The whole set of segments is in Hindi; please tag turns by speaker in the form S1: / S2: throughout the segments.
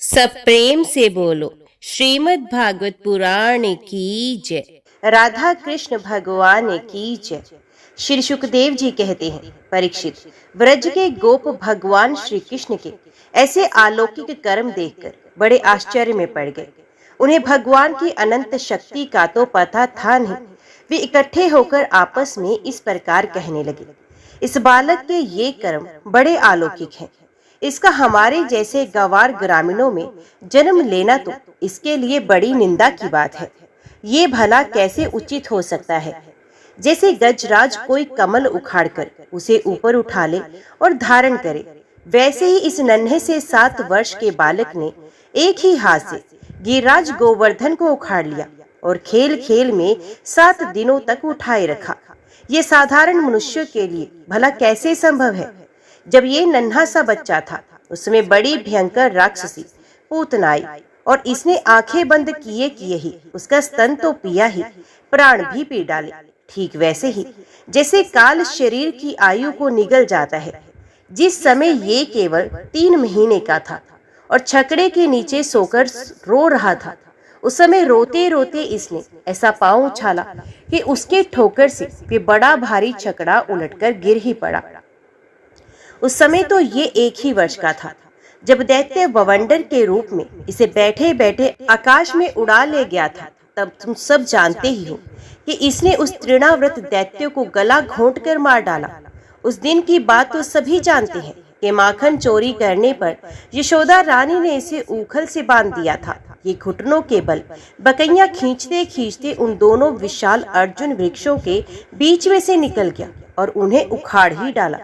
S1: सब प्रेम से बोलो श्रीमद् भागवत पुराण की जय। राधा कृष्ण भगवान की जय। श्री सुखदेव जी कहते हैं, परीक्षित, व्रज के गोप भगवान श्री कृष्ण के ऐसे अलौकिक कर्म देखकर बड़े आश्चर्य में पड़ गए। उन्हें भगवान की अनंत शक्ति का तो पता था नहीं। वे इकट्ठे होकर आपस में इस प्रकार कहने लगे, इस बालक के ये कर्म बड़े अलौकिक हैं। इसका हमारे जैसे गंवार ग्रामीणों में जन्म लेना तो इसके लिए बड़ी निंदा की बात है। ये भला कैसे उचित हो सकता है? जैसे गजराज कोई कमल उखाड़कर उसे ऊपर उठा ले और धारण करे, वैसे ही इस नन्हे से 7 वर्ष के बालक ने एक ही हाथ से गिरिराज गोवर्धन को उखाड़ लिया और खेल खेल में 7 दिनों तक उठाए रखा। ये साधारण मनुष्य के लिए भला कैसे संभव है? जब ये नन्हा सा बच्चा था, उसमें बड़ी भयंकर राक्षसी पूतना आई और इसने आंखें बंद किए किए ही उसका स्तन तो पिया ही, प्राण भी पी डाले। ठीक वैसे ही जैसे काल शरीर की आयु को निगल जाता है। जिस समय ये केवल 3 महीने का था और छकड़े के नीचे सोकर रो रहा था, उस समय रोते रोते इसने ऐसा पांव उछाला कि उसके ठोकर से वे बड़ा भारी छकड़ा उलटकर गिर ही पड़ा। उस समय तो ये 1 ही वर्ष का था। जब दैत्य बवंडर के रूप में इसे बैठे बैठे आकाश में उड़ा ले गया था, तब तुम सब जानते ही हो कि इसने उस तृणाव्रत दैत्य को गला घोंट कर मार डाला। उस दिन की बात तो सभी जानते हैं कि माखन चोरी करने पर यशोदा रानी ने इसे ऊखल से बांध दिया था। ये घुटनों के बल बकैया खींचते खींचते उन दोनों विशाल अर्जुन वृक्षों के बीच में से निकल गया और उन्हें उखाड़ ही डाला।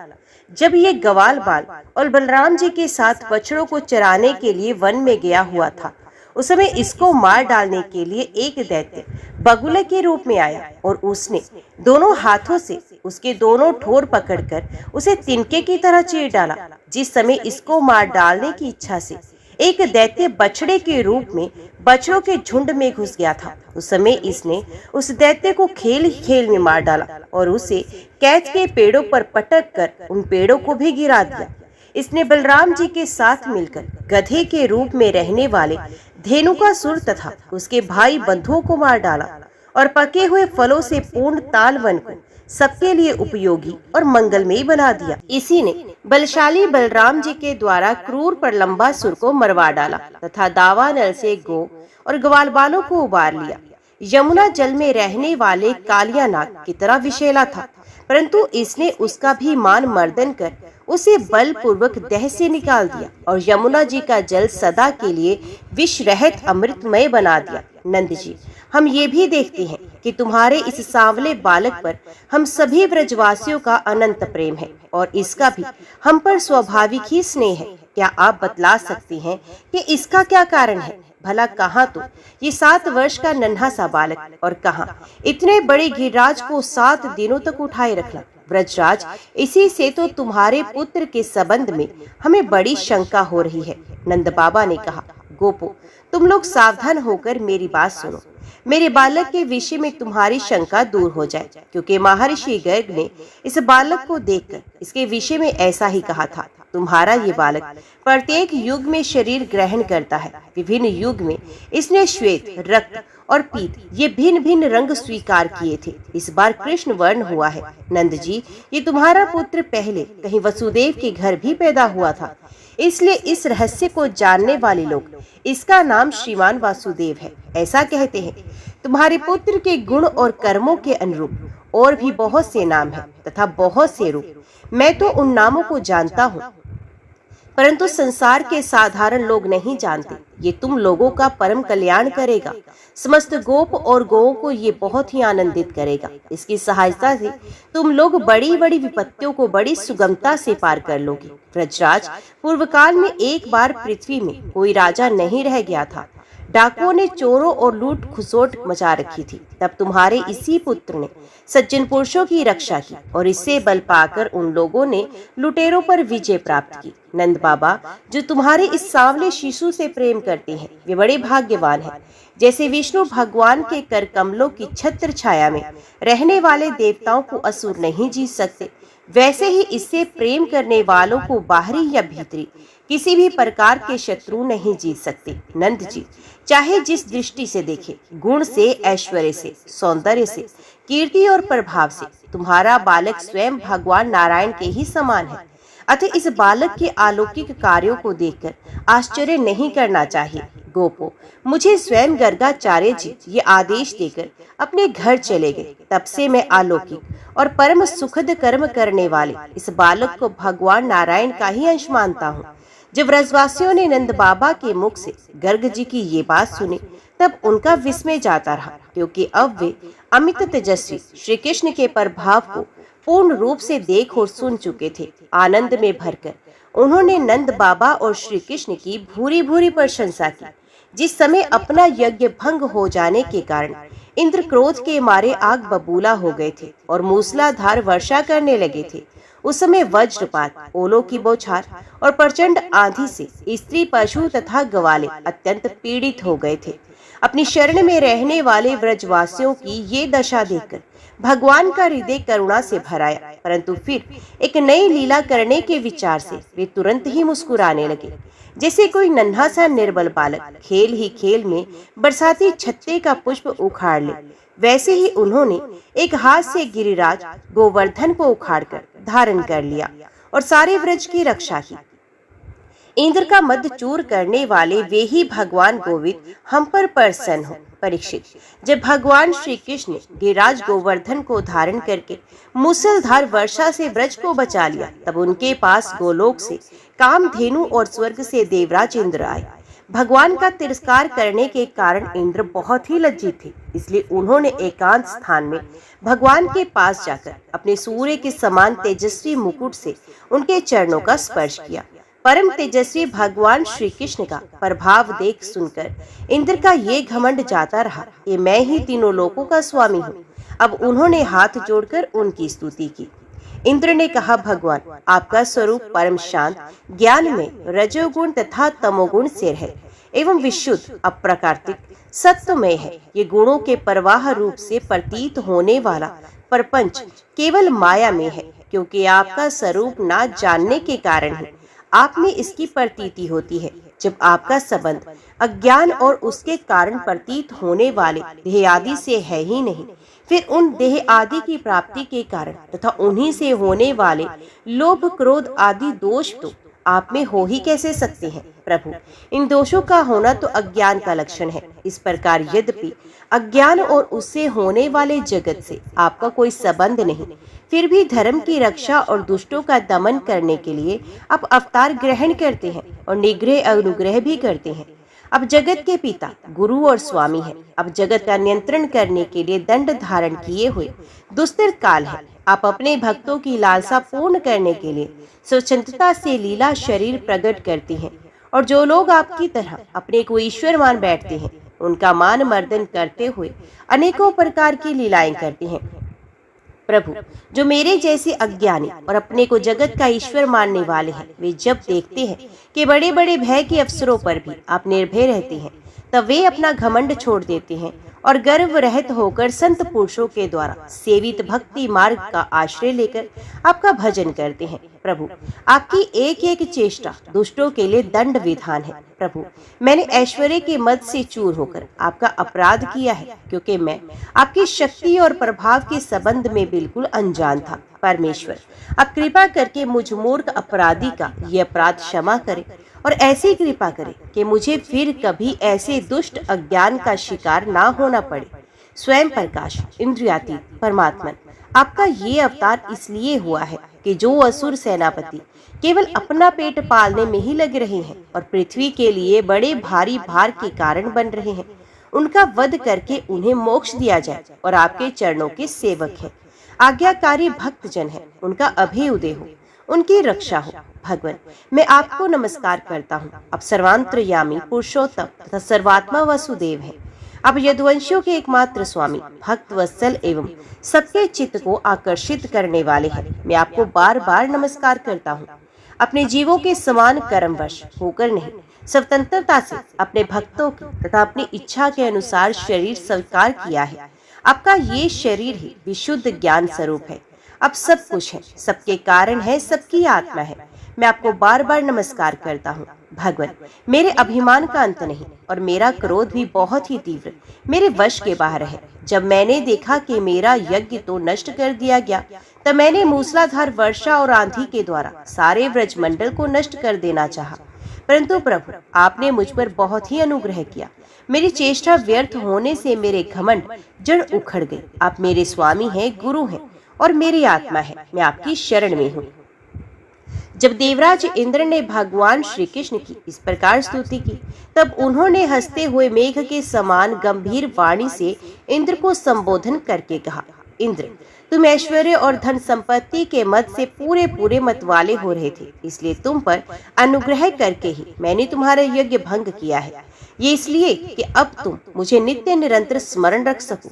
S1: जब ये ग्वाल बाल और बलराम जी के साथ बछड़ों को चराने के लिए वन में गया हुआ था, उस समय इसको मार डालने के लिए एक दैत्य बगुले के रूप में आया और उसने दोनों हाथों से उसके दोनों ठोर पकड़कर उसे तिनके की तरह चीर डाला। जिस समय इसको मार डालने की इच्छा से एक दैत्य बछड़े के रूप में बछड़ों के झुंड में घुस गया था, उस समय इसने उस दैत्य को खेल खेल में मार डाला और उसे कैच के पेड़ों पर पटक कर उन पेड़ों को भी गिरा दिया। इसने बलराम जी के साथ मिलकर गधे के रूप में रहने वाले धेनुकासुर तथा उसके भाई बंधुओं को मार डाला और पके हुए फलों से पूर्ण ताल वन को सबके लिए उपयोगी और मंगलमयी बना दिया। इसी ने बलशाली बलराम जी के द्वारा क्रूर पर लंबासुर को मरवा डाला तथा दावानल से गो और ग्वाल बालों को उबार लिया। यमुना जल में रहने वाले कालिया नाग की तरह विषैला था, परंतु इसने उसका भी मान मर्दन कर उसे बलपूर्वक देह से निकाल दिया और यमुना जी का जल सदा के लिए विष रहित अमृतमय बना दिया। नंद जी, हम ये भी देखते हैं कि तुम्हारे इस सांवले बालक पर हम सभी ब्रजवासियों का अनंत प्रेम है और इसका भी हम पर स्वाभाविक ही स्नेह है। क्या आप बतला सकते हैं कि इसका क्या कारण है? भला कहाँ तो ये 7 वर्ष का नन्हा सा बालक और कहाँ इतने बड़े गिरिराज को 7 दिनों तक उठाए रखना। ब्रजराज, इसी से तो तुम्हारे पुत्र के संबंध में हमें बड़ी शंका हो रही है। नंद बाबा ने कहा, गोपो, तुम लोग सावधान होकर मेरी बात सुनो। मेरे बालक के विषय में तुम्हारी शंका दूर हो जाए, क्योंकि महर्षि गर्ग ने इस बालक को देखकर इसके विषय में ऐसा ही कहा था। तुम्हारा ये बालक प्रत्येक युग में शरीर ग्रहण करता है। विभिन्न युग में इसने श्वेत, रक्त और पीत ये भिन्न भिन्न रंग स्वीकार किए थे। इस बार कृष्ण वर्ण हुआ है। नंद जी, ये तुम्हारा पुत्र पहले कहीं वसुदेव के घर भी पैदा हुआ था, इसलिए इस रहस्य को जानने वाले लोग इसका नाम श्रीमान वासुदेव है ऐसा कहते हैं। तुम्हारे पुत्र के गुण और कर्मों के अनुरूप और भी बहुत से नाम हैं तथा बहुत से रूप। मैं तो उन नामों को जानता हूँ, परंतु संसार के साधारण लोग नहीं जानते। ये तुम लोगों का परम कल्याण करेगा। समस्त गोप और गौओं को ये बहुत ही आनंदित करेगा। इसकी सहायता से तुम लोग बड़ी बड़ी विपत्तियों को बड़ी सुगमता से पार कर लोगे। ब्रजराज, पूर्व काल में एक बार पृथ्वी में कोई राजा नहीं रह गया था। डाकुओं ने चोरों और लूट खुसोट मचा रखी थी। तब तुम्हारे इसी पुत्र ने सज्जन पुरुषों की रक्षा की और इससे बल पाकर उन लोगों ने लुटेरों पर विजय प्राप्त की। नंद बाबा, जो तुम्हारे इस सांवले शिशु से प्रेम करते हैं वे बड़े भाग्यवान हैं। जैसे विष्णु भगवान के कर कमलों की छत्र छाया में रहने वाले देवताओं को असुर नहीं जीत सकते, वैसे ही इससे प्रेम करने वालों को बाहरी या भीतरी किसी भी प्रकार के शत्रु नहीं जीत सकते। नंद जी, चाहे जिस दृष्टि से देखे, गुण से, ऐश्वर्य से, सौंदर्य से, कीर्ति और प्रभाव से, तुम्हारा बालक स्वयं भगवान नारायण के ही समान है। अतः इस बालक के अलौकिक कार्यों को देखकर आश्चर्य नहीं करना चाहिए। गोपो, मुझे स्वयं गर्गाचार्य जी ये आदेश देकर अपने घर चले गए। तब से मैं अलौकिक और परम सुखद कर्म करने वाले इस बालक को भगवान नारायण का ही अंश मानता हूँ। जब व्रजवासियों ने नंद बाबा के मुख से गर्ग जी की ये बात सुनी, तब उनका विस्मय जाता रहा, क्योंकि अब वे अमित तेजस्वी श्री कृष्ण के प्रभाव को पूर्ण रूप से देख और सुन चुके थे। आनंद में भरकर उन्होंने नंद बाबा और श्री कृष्ण की भूरी भूरी प्रशंसा की। जिस समय अपना यज्ञ भंग हो जाने के कारण इंद्र क्रोध के मारे आग बबूला हो गए थे और मूसलाधार वर्षा करने लगे थे, उस समय वज्रपात, ओलों की बौछार और प्रचंड आंधी से स्त्री, पशु तथा ग्वाले अत्यंत पीड़ित हो गए थे। अपनी शरण में रहने वाले व्रजवासियों की ये दशा देखकर भगवान का हृदय करुणा से भराया, परंतु फिर एक नई लीला करने के विचार से वे तुरंत ही मुस्कुराने लगे। जैसे कोई नन्हा सा निर्बल बालक खेल ही खेल में बरसाती छत्ते का पुष्प उखाड़ ले, वैसे ही उन्होंने एक हाथ से गिरिराज गोवर्धन को उखाड़कर धारण कर लिया और सारे व्रज की रक्षा की। इंद्र का मद चूर करने वाले वे ही भगवान गोविंद हम पर प्रसन्न हो। परीक्षित, जब भगवान श्री कृष्ण गिरिराज गोवर्धन को धारण करके मूसलधार वर्षा से ब्रज को बचा लिया, तब उनके पास गोलोक से कामधेनु और स्वर्ग से देवराज इंद्र आए। भगवान का तिरस्कार करने के कारण इंद्र बहुत ही लज्जित थे, इसलिए उन्होंने एकांत स्थान में भगवान के पास जाकर अपने सूर्य के समान तेजस्वी मुकुट से उनके चरणों का स्पर्श किया। परम तेजस्वी भगवान श्री कृष्ण का प्रभाव देख सुनकर इंद्र का ये घमंड जाता रहा कि मैं ही तीनों लोकों का स्वामी हूँ। अब उन्होंने हाथ जोड़कर उनकी स्तुति की। इंद्र ने कहा, भगवान, आपका स्वरूप परम शांत, ज्ञान में रजोगुण तथा तमोगुण से है एवं विशुद्ध, अप्राकृतिक, सत्वमय है। ये गुणों के प्रवाह रूप से प्रतीत होने वाला प्रपंच केवल माया में है, क्योंकि आपका स्वरूप ना जानने के कारण ही आप में इसकी प्रतीति होती है। जब आपका संबंध अज्ञान और उसके कारण प्रतीत होने वाले देह आदि से है ही नहीं, फिर उन देह आदि की प्राप्ति के कारण तथा उन्हीं से होने वाले लोभ, क्रोध आदि दोष तो आप में हो ही कैसे सकते हैं। प्रभु, इन दोषों का होना तो अज्ञान का लक्षण है। इस प्रकार यद्यपि अज्ञान और उससे होने वाले जगत से आपका कोई संबंध नहीं, फिर भी धर्म की रक्षा और दुष्टों का दमन करने के लिए आप अवतार ग्रहण करते हैं और निग्रह अनुग्रह भी करते हैं। अब जगत के पिता, गुरु और स्वामी है। अब जगत का नियंत्रण करने के लिए दंड धारण किए हुए दुस्तर काल है। आप अपने भक्तों की लालसा पूर्ण करने के लिए स्वच्छंदता से लीला शरीर प्रकट करती हैं, और जो लोग आपकी तरह अपने को ईश्वर मान बैठते हैं, उनका मान मर्दन करते हुए अनेकों प्रकार की लीलाएं करते हैं। प्रभु, जो मेरे जैसे अज्ञानी और अपने को जगत का ईश्वर मानने वाले हैं, वे जब देखते हैं कि बड़े बड़े भय के अवसरों पर भी आप निर्भय रहते हैं, तब वे अपना घमंड छोड़ देते हैं और गर्व रहित होकर संत पुरुषों के द्वारा सेवित भक्ति मार्ग का आश्रय लेकर आपका भजन करते हैं। प्रभु, आपकी एक एक चेष्टा दुष्टों के लिए दंड विधान है। प्रभु, मैंने ऐश्वर्य के मद से चूर होकर आपका अपराध किया है, क्योंकि मैं आपकी शक्ति और प्रभाव के संबंध में बिल्कुल अनजान था। परमेश्वर, आप कृपा करके मुझ मूर्ख अपराधी का ये अपराध क्षमा करें और ऐसी कृपा करें कि मुझे फिर कभी ऐसे दुष्ट अज्ञान का शिकार ना होना पड़े। स्वयं प्रकाश, इंद्रियातीत परमात्मन, आपका ये अवतार इसलिए हुआ है कि जो असुर सेनापति केवल अपना पेट पालने में ही लगे रहे हैं और पृथ्वी के लिए बड़े भारी भार के कारण बन रहे हैं, उनका वध करके उन्हें मोक्ष दिया जाए और आपके चरणों के सेवक हैं, आज्ञाकारी भक्तजन है, उनका अभ्युदय हो, उनकी रक्षा हो। भगवान, मैं आपको नमस्कार करता हूँ। अब सर्वांतर्यामी, पुरुषोत्तम तथा सर्वात्मा वसुदेव है। अब यदुवंशियों के एकमात्र स्वामी, भक्त वत्सल एवं सबके चित्त को आकर्षित करने वाले हैं। मैं आपको बार बार नमस्कार करता हूँ। अपने जीवों के समान कर्मवश होकर नहीं, स्वतंत्रता से अपने भक्तों की तथा अपनी इच्छा के अनुसार शरीर स्वीकार किया है। आपका ये शरीर ही विशुद्ध ज्ञान स्वरूप है। अब सब कुछ है, सबके कारण है, सबकी आत्मा है। मैं आपको बार बार नमस्कार करता हूँ। भगवान, मेरे अभिमान का अंत नहीं और मेरा क्रोध भी बहुत ही तीव्र मेरे वश के बाहर है। जब मैंने देखा कि मेरा यज्ञ तो नष्ट कर दिया गया, तब मैंने मूसलाधार वर्षा और आंधी के द्वारा सारे ब्रजमंडल को नष्ट कर देना चाहा। परंतु प्रभु, आपने मुझ पर बहुत ही अनुग्रह किया। मेरी चेष्टा व्यर्थ होने से मेरे घमंड जड़ उखड़ गई। आप मेरे स्वामी हैं, गुरु हैं और मेरी आत्मा है। मैं आपकी शरण में हूँ। जब देवराज इंद्र ने भगवान श्री कृष्ण की इस प्रकार स्तुति की, तब उन्होंने हंसते हुए मेघ के समान गंभीर वाणी से इंद्र को संबोधन करके कहा, इंद्र, तुम ऐश्वर्य और धन संपत्ति के मत से पूरे पूरे मत वाले हो रहे थे, इसलिए तुम पर अनुग्रह करके ही मैंने तुम्हारा यज्ञ भंग किया है। ये इसलिए कि अब तुम मुझे नित्य निरंतर स्मरण रख सको।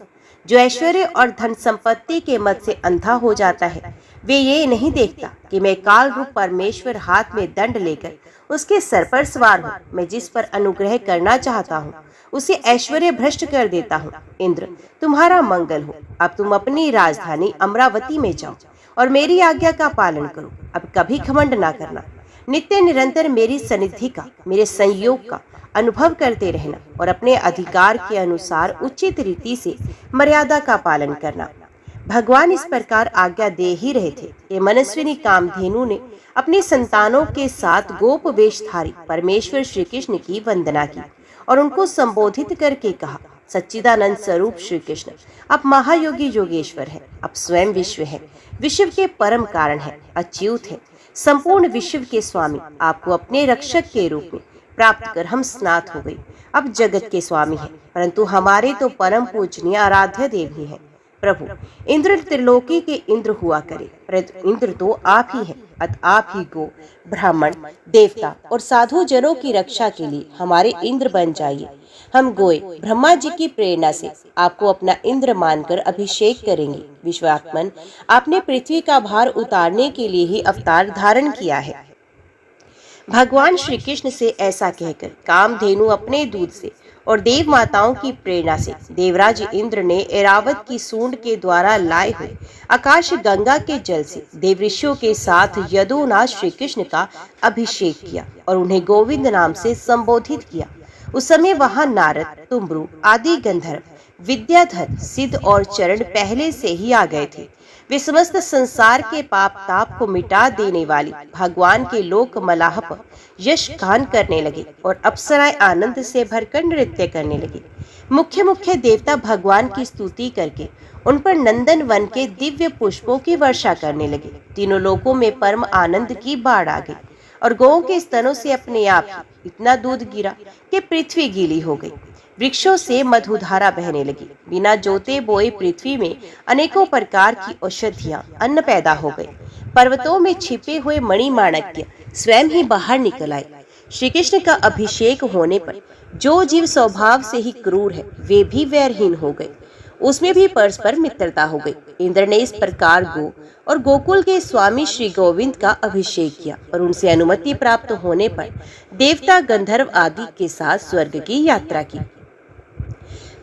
S1: जो ऐश्वर्य और धन संपत्ति के मत से अंधा हो जाता है, वे ये नहीं देखता कि मैं काल रूप परमेश्वर हाथ में दंड लेकर उसके सर पर सवार हूँ। मैं जिस पर अनुग्रह करना चाहता हूँ उसे ऐश्वर्य भ्रष्ट कर देता हूँ। इंद्र, तुम्हारा मंगल हो। अब तुम अपनी राजधानी अमरावती में जाओ और मेरी आज्ञा का पालन करो। अब कभी घमंड ना करना। नित्य निरंतर मेरी सनिधि का, मेरे संयोग का अनुभव करते रहना और अपने अधिकार के अनुसार उचित रीति से मर्यादा का पालन करना। भगवान इस प्रकार आज्ञा दे ही रहे थे कि मनस्विनी कामधेनु ने अपनी संतानों के साथ गोप वेशधारी परमेश्वर श्री कृष्ण की वंदना की और उनको संबोधित करके कहा, सच्चिदानंद स्वरूप श्री कृष्ण, आप महायोगी योगेश्वर हैं। आप स्वयं विश्व हैं, विश्व के परम कारण हैं, अच्युत हैं, संपूर्ण विश्व के स्वामी। आपको अपने रक्षक के रूप में प्राप्त कर हम स्नात हो गए। अब जगत के स्वामी हैं, परंतु हमारे तो परम पूजनीय आराध्य देव ही हैं। प्रभु, इंद्र त्रिलोकी के इंद्र हुआ करे, परंतु इंद्र तो आप ही हैं। अतः आप ही गो, ब्राह्मण, देवता और साधु जनों की रक्षा के लिए हमारे इंद्र बन जाइए। हम गोए ब्रह्मा जी की प्रेरणा से आपको अपना इंद्र मानकर अभिषेक करेंगे। विश्वात्मन, आपने पृथ्वी का भार उतारने के लिए ही अवतार धारण किया है। भगवान श्री कृष्ण से ऐसा कहकर कामधेनु अपने दूध से और देव माताओं की प्रेरणा से देवराज इंद्र ने ऐरावत की सूंड के द्वारा लाए हुए आकाश गंगा के जल से देव ऋषियों के साथ यदुनाथ श्री कृष्ण का अभिषेक किया और उन्हें गोविंद नाम से संबोधित किया। उस समय वहां नारद, तुम्बरु आदि गंधर्व, विद्याधर, सिद्ध और चरण पहले से ही आ गए थे। वे समस्त संसार के पाप ताप को मिटा देने वाली भगवान के लोक मलाह पर यश गान करने लगे और अप्सराएं आनंद से भरकर नृत्य करने लगे। मुख्य मुख्य देवता भगवान की स्तुति करके उन पर नंदन वन के दिव्य पुष्पों की वर्षा करने लगे। तीनों लोकों में परम आनंद की बाढ़ आ गई और गौओं के स्तनों से अपने आप ही इतना दूध गिरा कि पृथ्वी गीली हो गई। वृक्षों से मधुधारा बहने लगी। बिना जोते बोए पृथ्वी में अनेकों प्रकार की औषधियां, अन्न पैदा हो गए। पर्वतों में छिपे हुए मणिमाणक्य स्वयं ही बाहर निकल आए। श्री कृष्ण का अभिषेक होने पर जो जीव स्वभाव से ही क्रूर है, वे भी वैरहीन हो गए। उसमें भी परस्पर मित्रता हो गई। इंद्र ने इस प्रकार गो और गोकुल के स्वामी श्री गोविंद का अभिषेक किया और उनसे अनुमति प्राप्त होने पर देवता, गंधर्व आदि के साथ स्वर्ग की यात्रा की।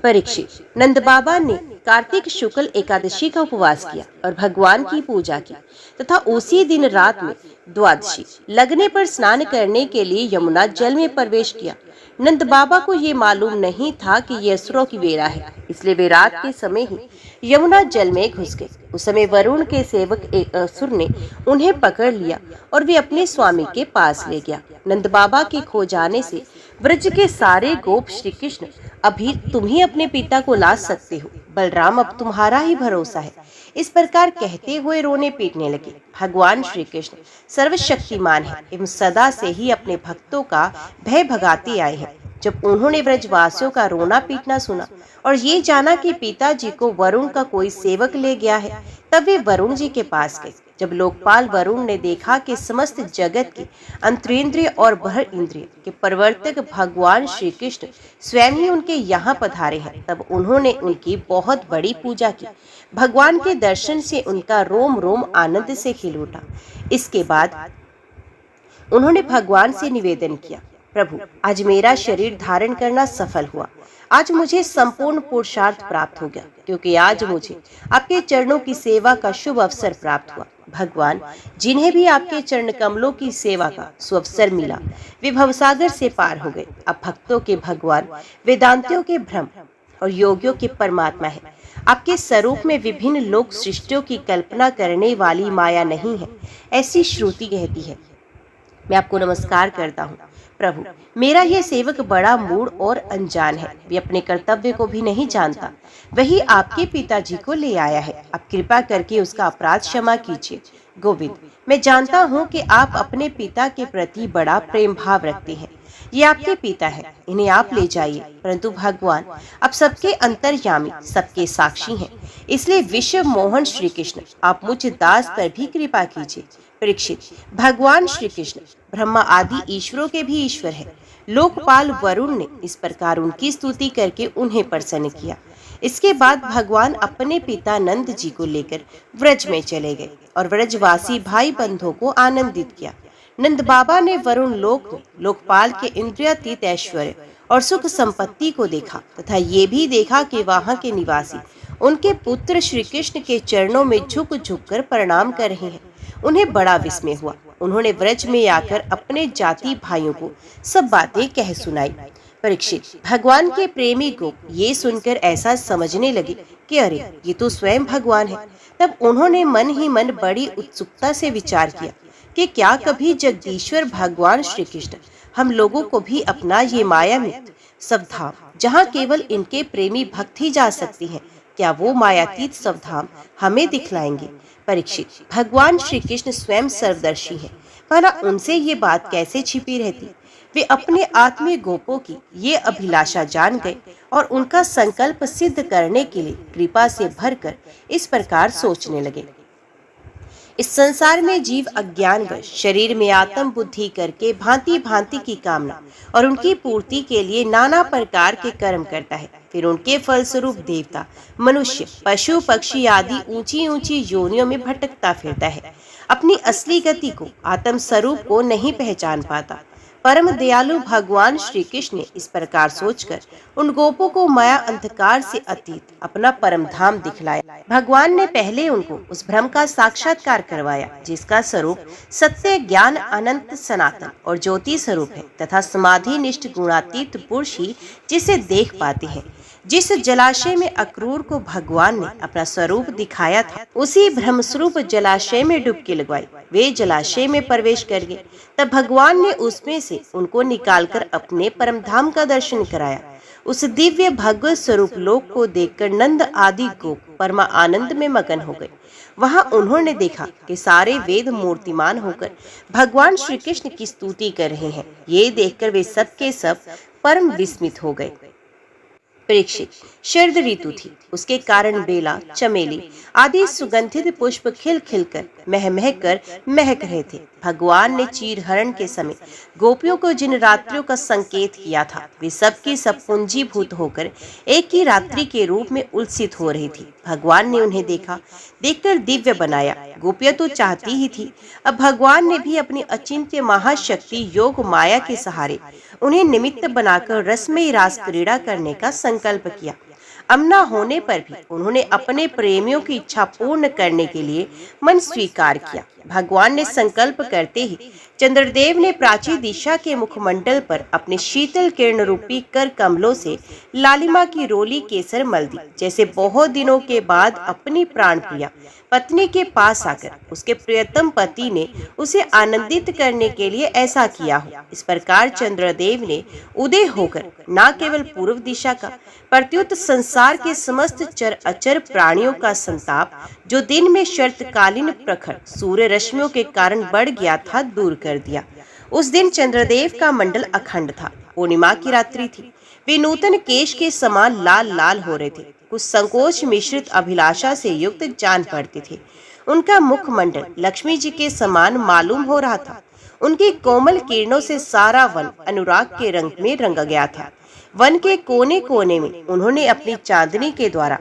S1: परीक्षित, नंद बाबा ने कार्तिक शुक्ल एकादशी का उपवास किया और भगवान की पूजा की तथा उसी दिन रात में द्वादशी लगने पर स्नान करने के लिए यमुना जल में प्रवेश किया। नंद बाबा को ये मालूम नहीं था कि ये असुरों की बेला है, इसलिए वे रात के समय ही यमुना जल में घुस गए। उस समय वरुण के सेवक एक असुर ने उन्हें पकड़ लिया और वे अपने स्वामी के पास ले गया। नंद बाबा के खो जाने से ब्रज के सारे गोप, श्री कृष्ण, अभी तुम ही अपने पिता को ला सकते हो। बलराम, अब तुम्हारा ही भरोसा है। इस प्रकार कहते हुए रोने पीटने लगे। भगवान श्री कृष्ण सर्वशक्तिमान है एवं सदा से ही अपने भक्तों का भय भगाते आए हैं। जब उन्होंने ब्रजवासियों का रोना पीटना सुना और ये जाना कि पिताजी को वरुण का कोई सेवक ले गया है, तब वे वरुण जी के पास गए। जब लोकपाल वरुण ने देखा कि समस्त जगत के अंतरेंद्रिय और बहर इंद्रिय के प्रवर्तक भगवान श्री कृष्ण स्वयं ही उनके यहाँ पधारे हैं, तब उन्होंने उनकी बहुत बड़ी पूजा की। भगवान के दर्शन से उनका रोम रोम आनंद से खिल उठा। इसके बाद उन्होंने भगवान से निवेदन किया, प्रभु, आज मेरा शरीर धारण करना सफल हुआ। आज मुझे संपूर्ण पुरुषार्थ प्राप्त हो गया, क्योंकि आज मुझे आपके चरणों की सेवा का शुभ अवसर प्राप्त हुआ। भगवान, जिन्हें भी आपके चरण कमलों की सेवा का सुअवसर मिला, वे भवसागर से पार हो गए। अब भक्तों के भगवान, वेदांतियों के ब्रह्म और योगियों के परमात्मा है। आपके स्वरूप में विभिन्न लोक सृष्टियों की कल्पना करने वाली माया नहीं है, ऐसी श्रुति कहती है। मैं आपको नमस्कार करता हूँ। प्रभु, मेरा यह सेवक बड़ा मूढ़ और अनजान है। वे अपने कर्तव्य को भी नहीं जानता। वही आपके पिताजी को ले आया है। आप कृपा करके उसका अपराध क्षमा कीजिए। गोविंद, मैं जानता हूँ कि आप अपने पिता के प्रति बड़ा प्रेम भाव रखते हैं। ये आपके पिता हैं, इन्हें आप ले जाइए। परंतु भगवान, आप सबके अंतर्यामी, सबके साक्षी हैं, इसलिए विश्व मोहन श्री कृष्ण, आप मुझ दास पर भी कृपा कीजिए। परीक्षित, भगवान श्री कृष्ण ब्रह्मा आदि ईश्वरों के भी ईश्वर है। लोकपाल वरुण ने इस प्रकार उनकी स्तुति करके उन्हें प्रसन्न किया। इसके बाद भगवान अपने पिता नंद जी को लेकर व्रज में चले गए और व्रजवासी भाई बंधुओं को आनंदित किया। नंद बाबा ने वरुण लोक में लोकपाल के इंद्रियातीत ऐश्वर्य और सुख संपत्ति को देखा तथा ये भी देखा कि वहां के निवासी उनके पुत्र श्री कृष्ण के चरणों में झुक झुक कर प्रणाम कर रहे हैं। उन्हें बड़ा विस्मय हुआ। उन्होंने व्रज में आकर अपने जाति भाइयों को सब बातें कह सुनाई। परीक्षित, भगवान के प्रेमी को ये सुनकर ऐसा समझने लगे कि अरे, ये तो स्वयं भगवान है। तब उन्होंने मन ही मन बड़ी उत्सुकता से विचार किया कि क्या कभी जगदीश्वर भगवान श्री कृष्ण हम लोगों को भी अपना ये मायामुक्त सबधाम, जहाँ केवल इनके प्रेमी भक्त ही जा सकती हैं, क्या वो मायातीत सबधाम हमें दिखलाएंगे? परीक्षित, भगवान श्री कृष्ण स्वयं सर्वदर्शी हैं, भला उनसे ये बात कैसे छिपी रहती? वे अपने आत्मीय गोपों की ये अभिलाषा जान गए और उनका संकल्प सिद्ध करने के लिए कृपा से भरकर इस प्रकार सोचने लगे। इस संसार में जीव अज्ञानवश शरीर में आत्म बुद्धि करके भांति भांति की कामना और उनकी पूर्ति के लिए नाना प्रकार के कर्म करता है। फिर उनके फलस्वरूप देवता, मनुष्य, पशु पक्षी आदि ऊंची ऊंची योनियों में भटकता फिरता है। अपनी असली गति को, आत्म स्वरूप को नहीं पहचान पाता। परम दयालु भगवान श्री कृष्ण ने इस प्रकार सोचकर उन गोपों को माया अंधकार से अतीत अपना परम धाम दिखलाया। भगवान ने पहले उनको उस ब्रह्म का साक्षात्कार करवाया जिसका स्वरूप सत्य, ज्ञान, अनंत, सनातन और ज्योति स्वरूप है तथा समाधि निष्ठ गुणातीत पुरुष ही जिसे देख पाते हैं। जिस जलाशय में अक्रूर को भगवान ने अपना स्वरूप दिखाया था, उसी ब्रह्मस्वरूप जलाशय में डुबकी लगवाई। वे जलाशय में प्रवेश कर गए। तब भगवान ने उसमें से उनको निकालकर अपने परम धाम का दर्शन कराया। उस दिव्य भगवत स्वरूप लोक को देखकर नंद आदि गोप परमा आनंद में मगन हो गए। वहां उन्होंने देखा कि सारे वेद मूर्तिमान होकर भगवान श्री कृष्ण की स्तुति कर रहे हैं। ये देखकर वे सब के सब परम विस्मित हो गए। परीक्षित, शरद ऋतु थी, उसके कारण बेला, चमेली आदि सुगंधित पुष्प खिल खिल कर महक रहे थे। भगवान ने चीरहरण के समय गोपियों को जिन रात्रियों का संकेत किया था, वे सब की सब पूंजीभूत होकर एक ही रात्रि के रूप में उल्सित हो रही थी। भगवान ने उन्हें देखकर दिव्य बनाया। गोपियां तो चाहती ही थी। अब भगवान ने भी अपनी अचिंत्य महाशक्ति योग माया के सहारे उन्हें निमित्त बनाकर रसमयी रास क्रीड़ा करने का संकल्प किया। अमना होने पर भी उन्होंने अपने प्रेमियों की इच्छा पूर्ण करने के लिए मन स्वीकार किया। भगवान ने संकल्प करते ही चंद्रदेव ने प्राची दिशा के मुखमंडल पर अपने शीतल किरण रूपी कर कमलों से लालिमा की रोली केसर मल दी। जैसे बहुत दिनों के बाद अपनी प्राण प्रिया पत्नी के पास आकर उसके प्रियतम पति ने उसे आनंदित करने के लिए ऐसा किया हो। इस प्रकार चंद्रदेव ने उदय होकर न केवल पूर्व दिशा का प्रत्युत संसार के समस्त चर अचर प्राणियों का संताप जो दिन में शरतकालीन प्रखर सूर्य रश्मियों के कारण बढ़ गया था, दूर कर दिया। उस दिन चंद्रदेव का मंडल अखंड था। पूर्णिमा की रात्रि थी। वे नूतन केश के समान लाल लाल हो रहे थे। कुछ संकोच मिश्रित अभिलाषा से युक्त जान पड़ते थे। उनका मुखमंडल लक्ष्मी जी के समान मालूम हो रहा था। उनकी कोमल किरणों से सारा वन अनुराग के रंग में रंग गया था। वन के कोने कोने में उन्होंने अपनी चांदनी के द्वारा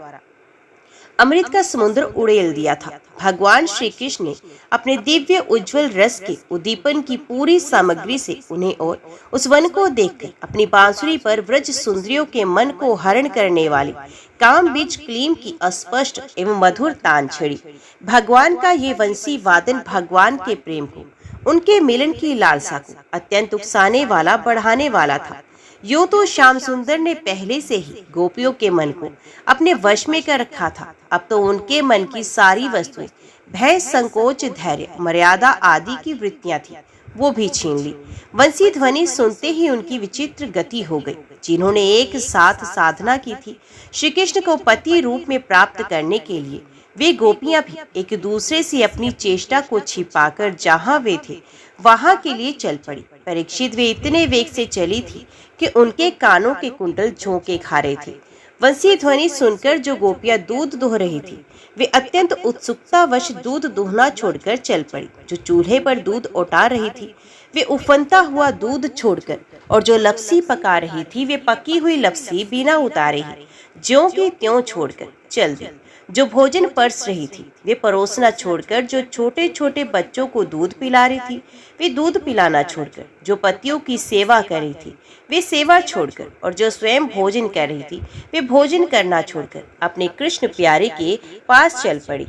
S1: अमृत का समुद्र उड़ेल दिया था। भगवान श्री कृष्ण ने अपने दिव्य उज्जवल रस के उद्दीपन की पूरी सामग्री से उन्हें और उस वन को देखकर अपनी बांसुरी पर व्रज सुंदरियों के मन को हरण करने वाली काम बीज क्लीम की अस्पष्ट एवं मधुर तान छेड़ी। भगवान का ये वंशी वादन भगवान के प्रेम को, उनके मिलन की लालसा को अत्यंत उकसाने वाला, बढ़ाने वाला था। यूं तो श्याम सुंदर ने पहले से ही गोपियों के मन को अपने वश में कर रखा था, अब तो उनके मन की सारी वस्तुएं, भय, संकोच, धैर्य, मर्यादा आदि की वृत्तियां थी, वो भी छीन ली। वंशी ध्वनि सुनते ही उनकी विचित्र गति हो गई। जिन्होंने एक साथ साधना की थी श्री कृष्ण को पति रूप में प्राप्त करने के लिए, वे गोपियां भी एक दूसरे से अपनी चेष्टा को छिपाकर जहां वे थे वहां के लिए चल पड़ी। परीक्षित, वे इतने वेग से चली थी कि उनके कानों के कुंडल झोंके खा रहे थे। वंशी ध्वनि सुनकर जो गोपियां दूध दोह रही थी, वे अत्यंत उत्सुकतावश दूध दोहना छोड़कर चल पड़ी। जो चूल्हे पर दूध उठा रही थी, वे उफनता हुआ दूध छोड़कर, और जो लपसी पका रही थी, वे पकी हुई लपसी बिना उतारे ही ज्यों की त्यों छोड़कर चल दी। जो भोजन परस रही थी, वे परोसना छोड़कर जो छोटे छोटे बच्चों को दूध पिला रही थी, वे दूध पिलाना छोड़कर, जो पतियों की सेवा कर रही थी, वे सेवा छोड़कर, और जो स्वयं भोजन कर रही थी, वे भोजन करना छोड़कर अपने कृष्ण प्यारे के पास चल पड़ी।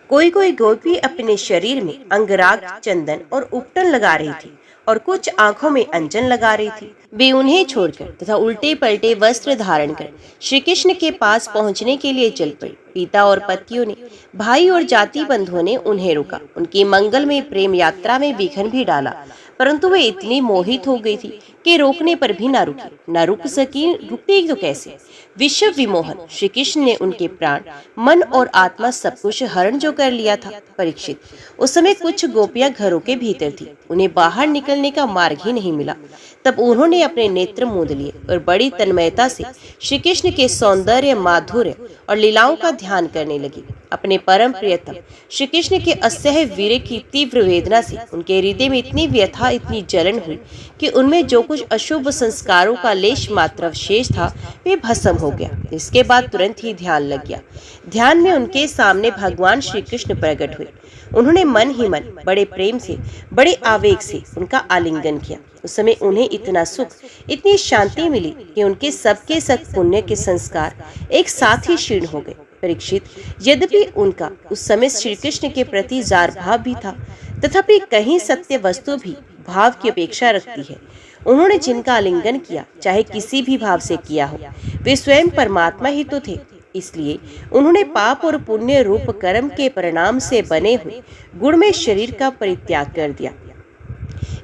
S1: कोई कोई गोपी अपने शरीर में अंगराग, चंदन और उपटन लगा रही थी और कुछ आंखों में अंजन लगा रही थी। वे उन्हें छोड़कर तथा उल्टे पलटे वस्त्र धारण कर श्री कृष्ण के पास पहुंचने के लिए चल पड़ी। पिता और पतियों ने, भाई और जाति बंधुओं ने उन्हें रोका, उनकी मंगलमय प्रेम यात्रा में विघ्न भी डाला, परंतु वे इतनी मोहित हो गई थी कि रोकने पर भी न रुकी, न रुक सकी। रुकती तो कैसे? विश्व विमोहन श्री कृष्ण ने उनके प्राण, मन और आत्मा सब कुछ हरण जो कर लिया था। परीक्षित, उस समय कुछ गोपियां घरों के भीतर थी, उन्हें बाहर निकलने का मार्ग ही नहीं मिला। तब उन्होंने अपने नेत्र मूंद लिए और बड़ी तन्मयता से श्री कृष्ण के सौंदर्य, माधुर्य और लीलाओं का ध्यान करने लगी। अपने परम प्रियतम श्री कृष्ण के असह्य वीर्य की तीव्र वेदना से उनके हृदय में इतनी व्यथा, इतनी जलन हुई कि उनमें जो कुछ अशुभ संस्कारों का लेश मात्र अवशेष था, वे भस्म हो गया। इसके बाद तुरंत ही ध्यान लग गया। ध्यान में उनके सामने भगवान श्री कृष्ण प्रकट हुए। उन्होंने मन ही मन बड़े प्रेम से, बड़े आवेग से उनका आलिंगन किया। उस समय उन्हें इतना सुख, इतनी शांति मिली कि उनके सबके सब पुण्य के संस्कार एक साथ ही क्षीण हो गए। परीक्षित, यद्यपि उनका उस समय श्री कृष्ण के प्रति जार भाव भी था, तथापि कहीं सत्य वस्तु भी भाव की अपेक्षा रखती है। उन्होंने जिनका आलिंगन किया, चाहे किसी भी भाव से किया हो, वे स्वयं परमात्मा ही तो थे। इसलिए उन्होंने पाप और पुण्य रूप कर्म के परिणाम से बने हुए गुणमय शरीर का परित्याग कर दिया।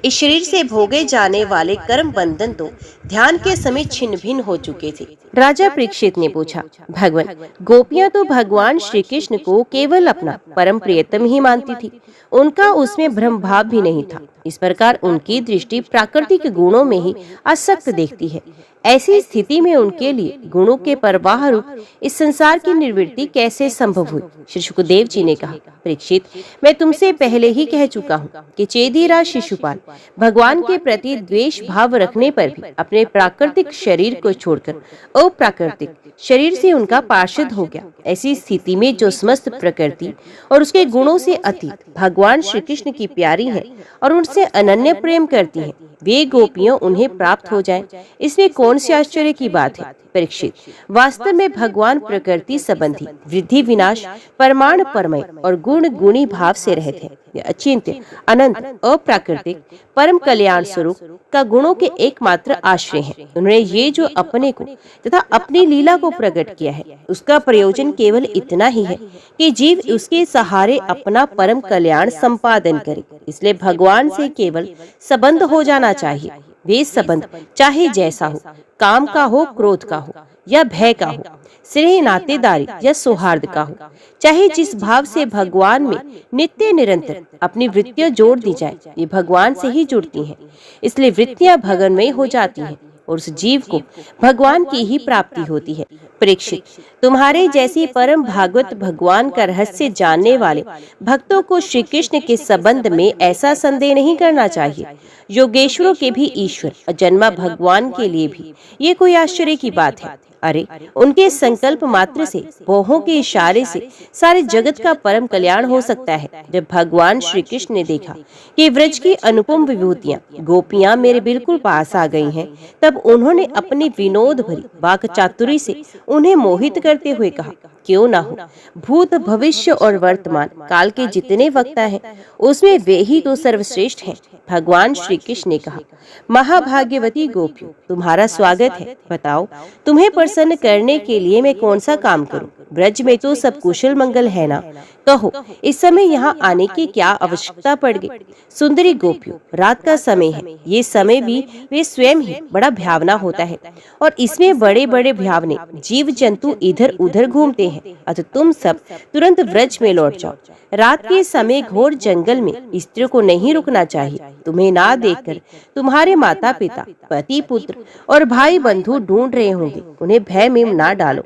S1: इस शरीर से भोगे जाने वाले कर्म बंधन तो ध्यान के समय छिन्न भिन्न हो चुके थे। राजा परीक्षित ने पूछा, भगवान, गोपियां तो भगवान श्री कृष्ण को केवल अपना परम प्रियतम ही मानती थी, उनका उसमें भ्रम भाव भी नहीं था। इस प्रकार उनकी दृष्टि प्राकृतिक गुणों में ही आसक्त देखती है। ऐसी स्थिति में उनके लिए गुणों के प्रवाह रूप इस संसार की निर्वृत्ति कैसे संभव हुई? श्री सुखदेव जी ने कहा, परीक्षित, मैं तुमसे पहले ही कह चुका हूँ कि चेदीराज शिशुपाल भगवान के प्रति द्वेष भाव रखने पर भी अपने प्राकृतिक शरीर को छोड़कर अप्राकृतिक शरीर से उनका पार्षद हो गया। ऐसी स्थिति में जो समस्त प्रकृति और उसके गुणों से अतीत भगवान श्री कृष्ण की प्यारी हैं और उनसे अनन्य प्रेम करती हैं, वे गोपियों उन्हें प्राप्त हो जाएं, इसमें कौन सी आश्चर्य की बात है? परीक्षित, वास्तव में भगवान प्रकृति संबंधी वृद्धि, विनाश, परमाणु, परमय और गुण गुणी भाव से रहते हैं। वे अचिंत्य, अनंत, अप्राकृतिक, परम कल्याण स्वरूप का गुणों के एकमात्र आश्रय हैं। उन्होंने ये जो अपने को तथा अपनी लीला को प्रकट किया है, उसका प्रयोजन केवल इतना ही है कि जीव उसके सहारे अपना परम कल्याण संपादन करे। इसलिए भगवान से केवल संबंध हो जाना चाहिए। वे संबंध चाहे जैसा हो, काम का हो, क्रोध का हो या भय का हो, स्नेह, नातेदारी या सौहार्द का हो, चाहे जिस भाव से भगवान में नित्य निरंतर अपनी वृत्तियां जोड़ दी जाए, ये भगवान से ही जुड़ती हैं। इसलिए वृत्तियां भगवानमय हो जाती हैं और उस जीव को भगवान की ही प्राप्ति होती है। परीक्षित, तुम्हारे जैसी परम भागवत भगवान का रहस्य जानने वाले भक्तों को श्री कृष्ण के संबंध में ऐसा संदेह नहीं करना चाहिए। योगेश्वरों के भी ईश्वर और जन्मा भगवान के लिए भी ये कोई आश्चर्य की बात है। अरे उनके संकल्प मात्र से, भौहों के इशारे से सारे जगत का परम कल्याण हो सकता है। जब भगवान श्री कृष्ण ने देखा कि व्रज की अनुपम विभूतियां, गोपियां मेरे बिल्कुल पास आ गई हैं, तब उन्होंने अपनी विनोद भरी वाक चातुरी से उन्हें मोहित करते हुए कहा, क्यों ना हो, भूत भविष्य और वर्तमान काल के जितने वक्ता हैं, उसमें वे ही तो सर्वश्रेष्ठ हैं। भगवान श्री कृष्ण ने कहा, महाभाग्यवती गोपियों, तुम्हारा स्वागत है। बताओ, तुम्हें प्रसन्न करने के लिए मैं कौन सा काम करूं? ब्रज में तो सब कुशल मंगल है ना? कहो, इस समय यहाँ आने की क्या आवश्यकता पड़ गई? सुंदरी गोपियों, रात का समय है। ये समय भी वे स्वयं ही बड़ा भयावना होता है और इसमें बड़े बड़े भयावने जीव जंतु इधर उधर घूमते हैं। अतः तुम सब तुरंत व्रज में लौट जाओ। रात के समय घोर जंगल में स्त्रियों को नहीं रुकना चाहिए। तुम्हें ना देखकर तुम्हारे माता पिता, पति पुत्र और भाई बंधु ढूंढ रहे होंगे। उन्हें भय में ना डालो।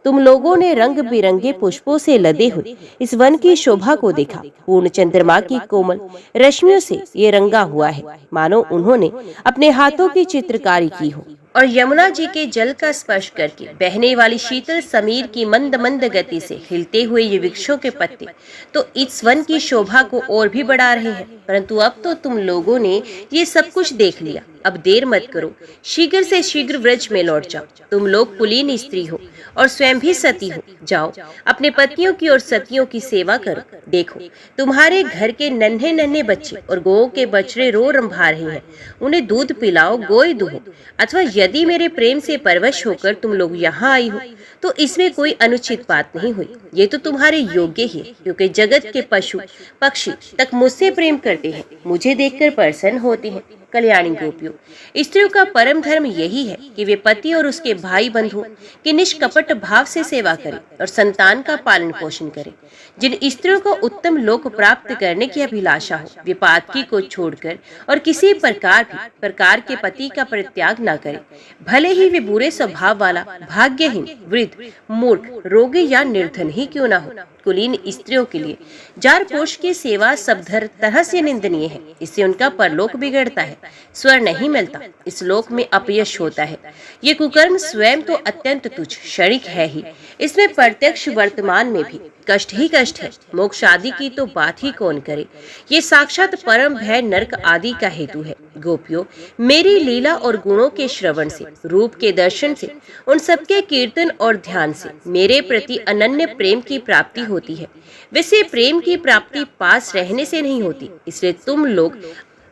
S1: तुम लोगों ने रंग बिरंगे पुष्पों से लदे हुए इस वन की शोभा को देखा। पूर्ण चंद्रमा की कोमल रश्मियों से ये रंगा हुआ है, मानो उन्होंने अपने हाथों की चित्रकारी की हो। और यमुना जी के जल का स्पर्श करके बहने वाली शीतल समीर की मंद मंद गति से हिलते हुए ये वृक्षों के पत्ते तो इस वन की शोभा को और भी बढ़ा रहे हैं। परंतु अब तो तुम लोगों ने ये सब कुछ देख लिया, अब देर मत करो, शीघ्र से शीघ्र व्रज में लौट जाओ। तुम लोग कुलीन स्त्री हो और स्वयं भी सती हो। जाओ, अपने पतियों की और सतियों की सेवा करो। देखो, तुम्हारे घर के नन्हे नन्हे बच्चे और गौ के बछड़े रो रंभा रहे हैं, उन्हें दूध पिलाओ, गोय दुहो। अथवा यदि मेरे प्रेम से परवश होकर तुम लोग यहाँ आई हो तो इसमें कोई अनुचित बात नहीं हुई। ये तो तुम्हारे योग्य ही है, क्योंकि जगत के पशु पक्षी तक मुझसे प्रेम करते हैं, मुझे देखकर प्रसन्न होते हैं। कल्याणी गोपियों, स्त्रियों का परम धर्म यही है कि वे पति और उसके भाई बंधुओं की निष्कपट भाव से सेवा करें और संतान का पालन पोषण करें। जिन स्त्रियों को उत्तम लोक प्राप्त करने की अभिलाषा हो, वे पातकी को छोड़कर और किसी प्रकार के पति का परित्याग न करें, भले ही वे बुरे स्वभाव वाला, भाग्यहीन, वृद्ध, मूर्ख, रोगी या निर्धन ही क्यों न हो। कुलीन स्त्रियों के लिए जार पुरुष की सेवा सब तरह से निंदनीय है। इससे उनका परलोक बिगड़ता है, स्वर नहीं मिलता, इस लोक में अपयश होता है। ये कुकर्म स्वयं तो अत्यंत तुच्छ क्षणिक है ही, इसमें प्रत्यक्ष वर्तमान में भी कष्ट ही कष्ट है। मोक्ष आदि की तो बात ही कौन करे। ये साक्षात परम भय नरक आदि का हेतु है। गोपियों, मेरी लीला और गुणों के श्रवण से, रूप के दर्शन से, उन सबके कीर्तन और ध्यान से मेरे प्रति अनन्य प्रेम की प्राप्ति होती है। वैसे प्रेम की प्राप्ति पास रहने से नहीं होती, इसलिए तुम लोग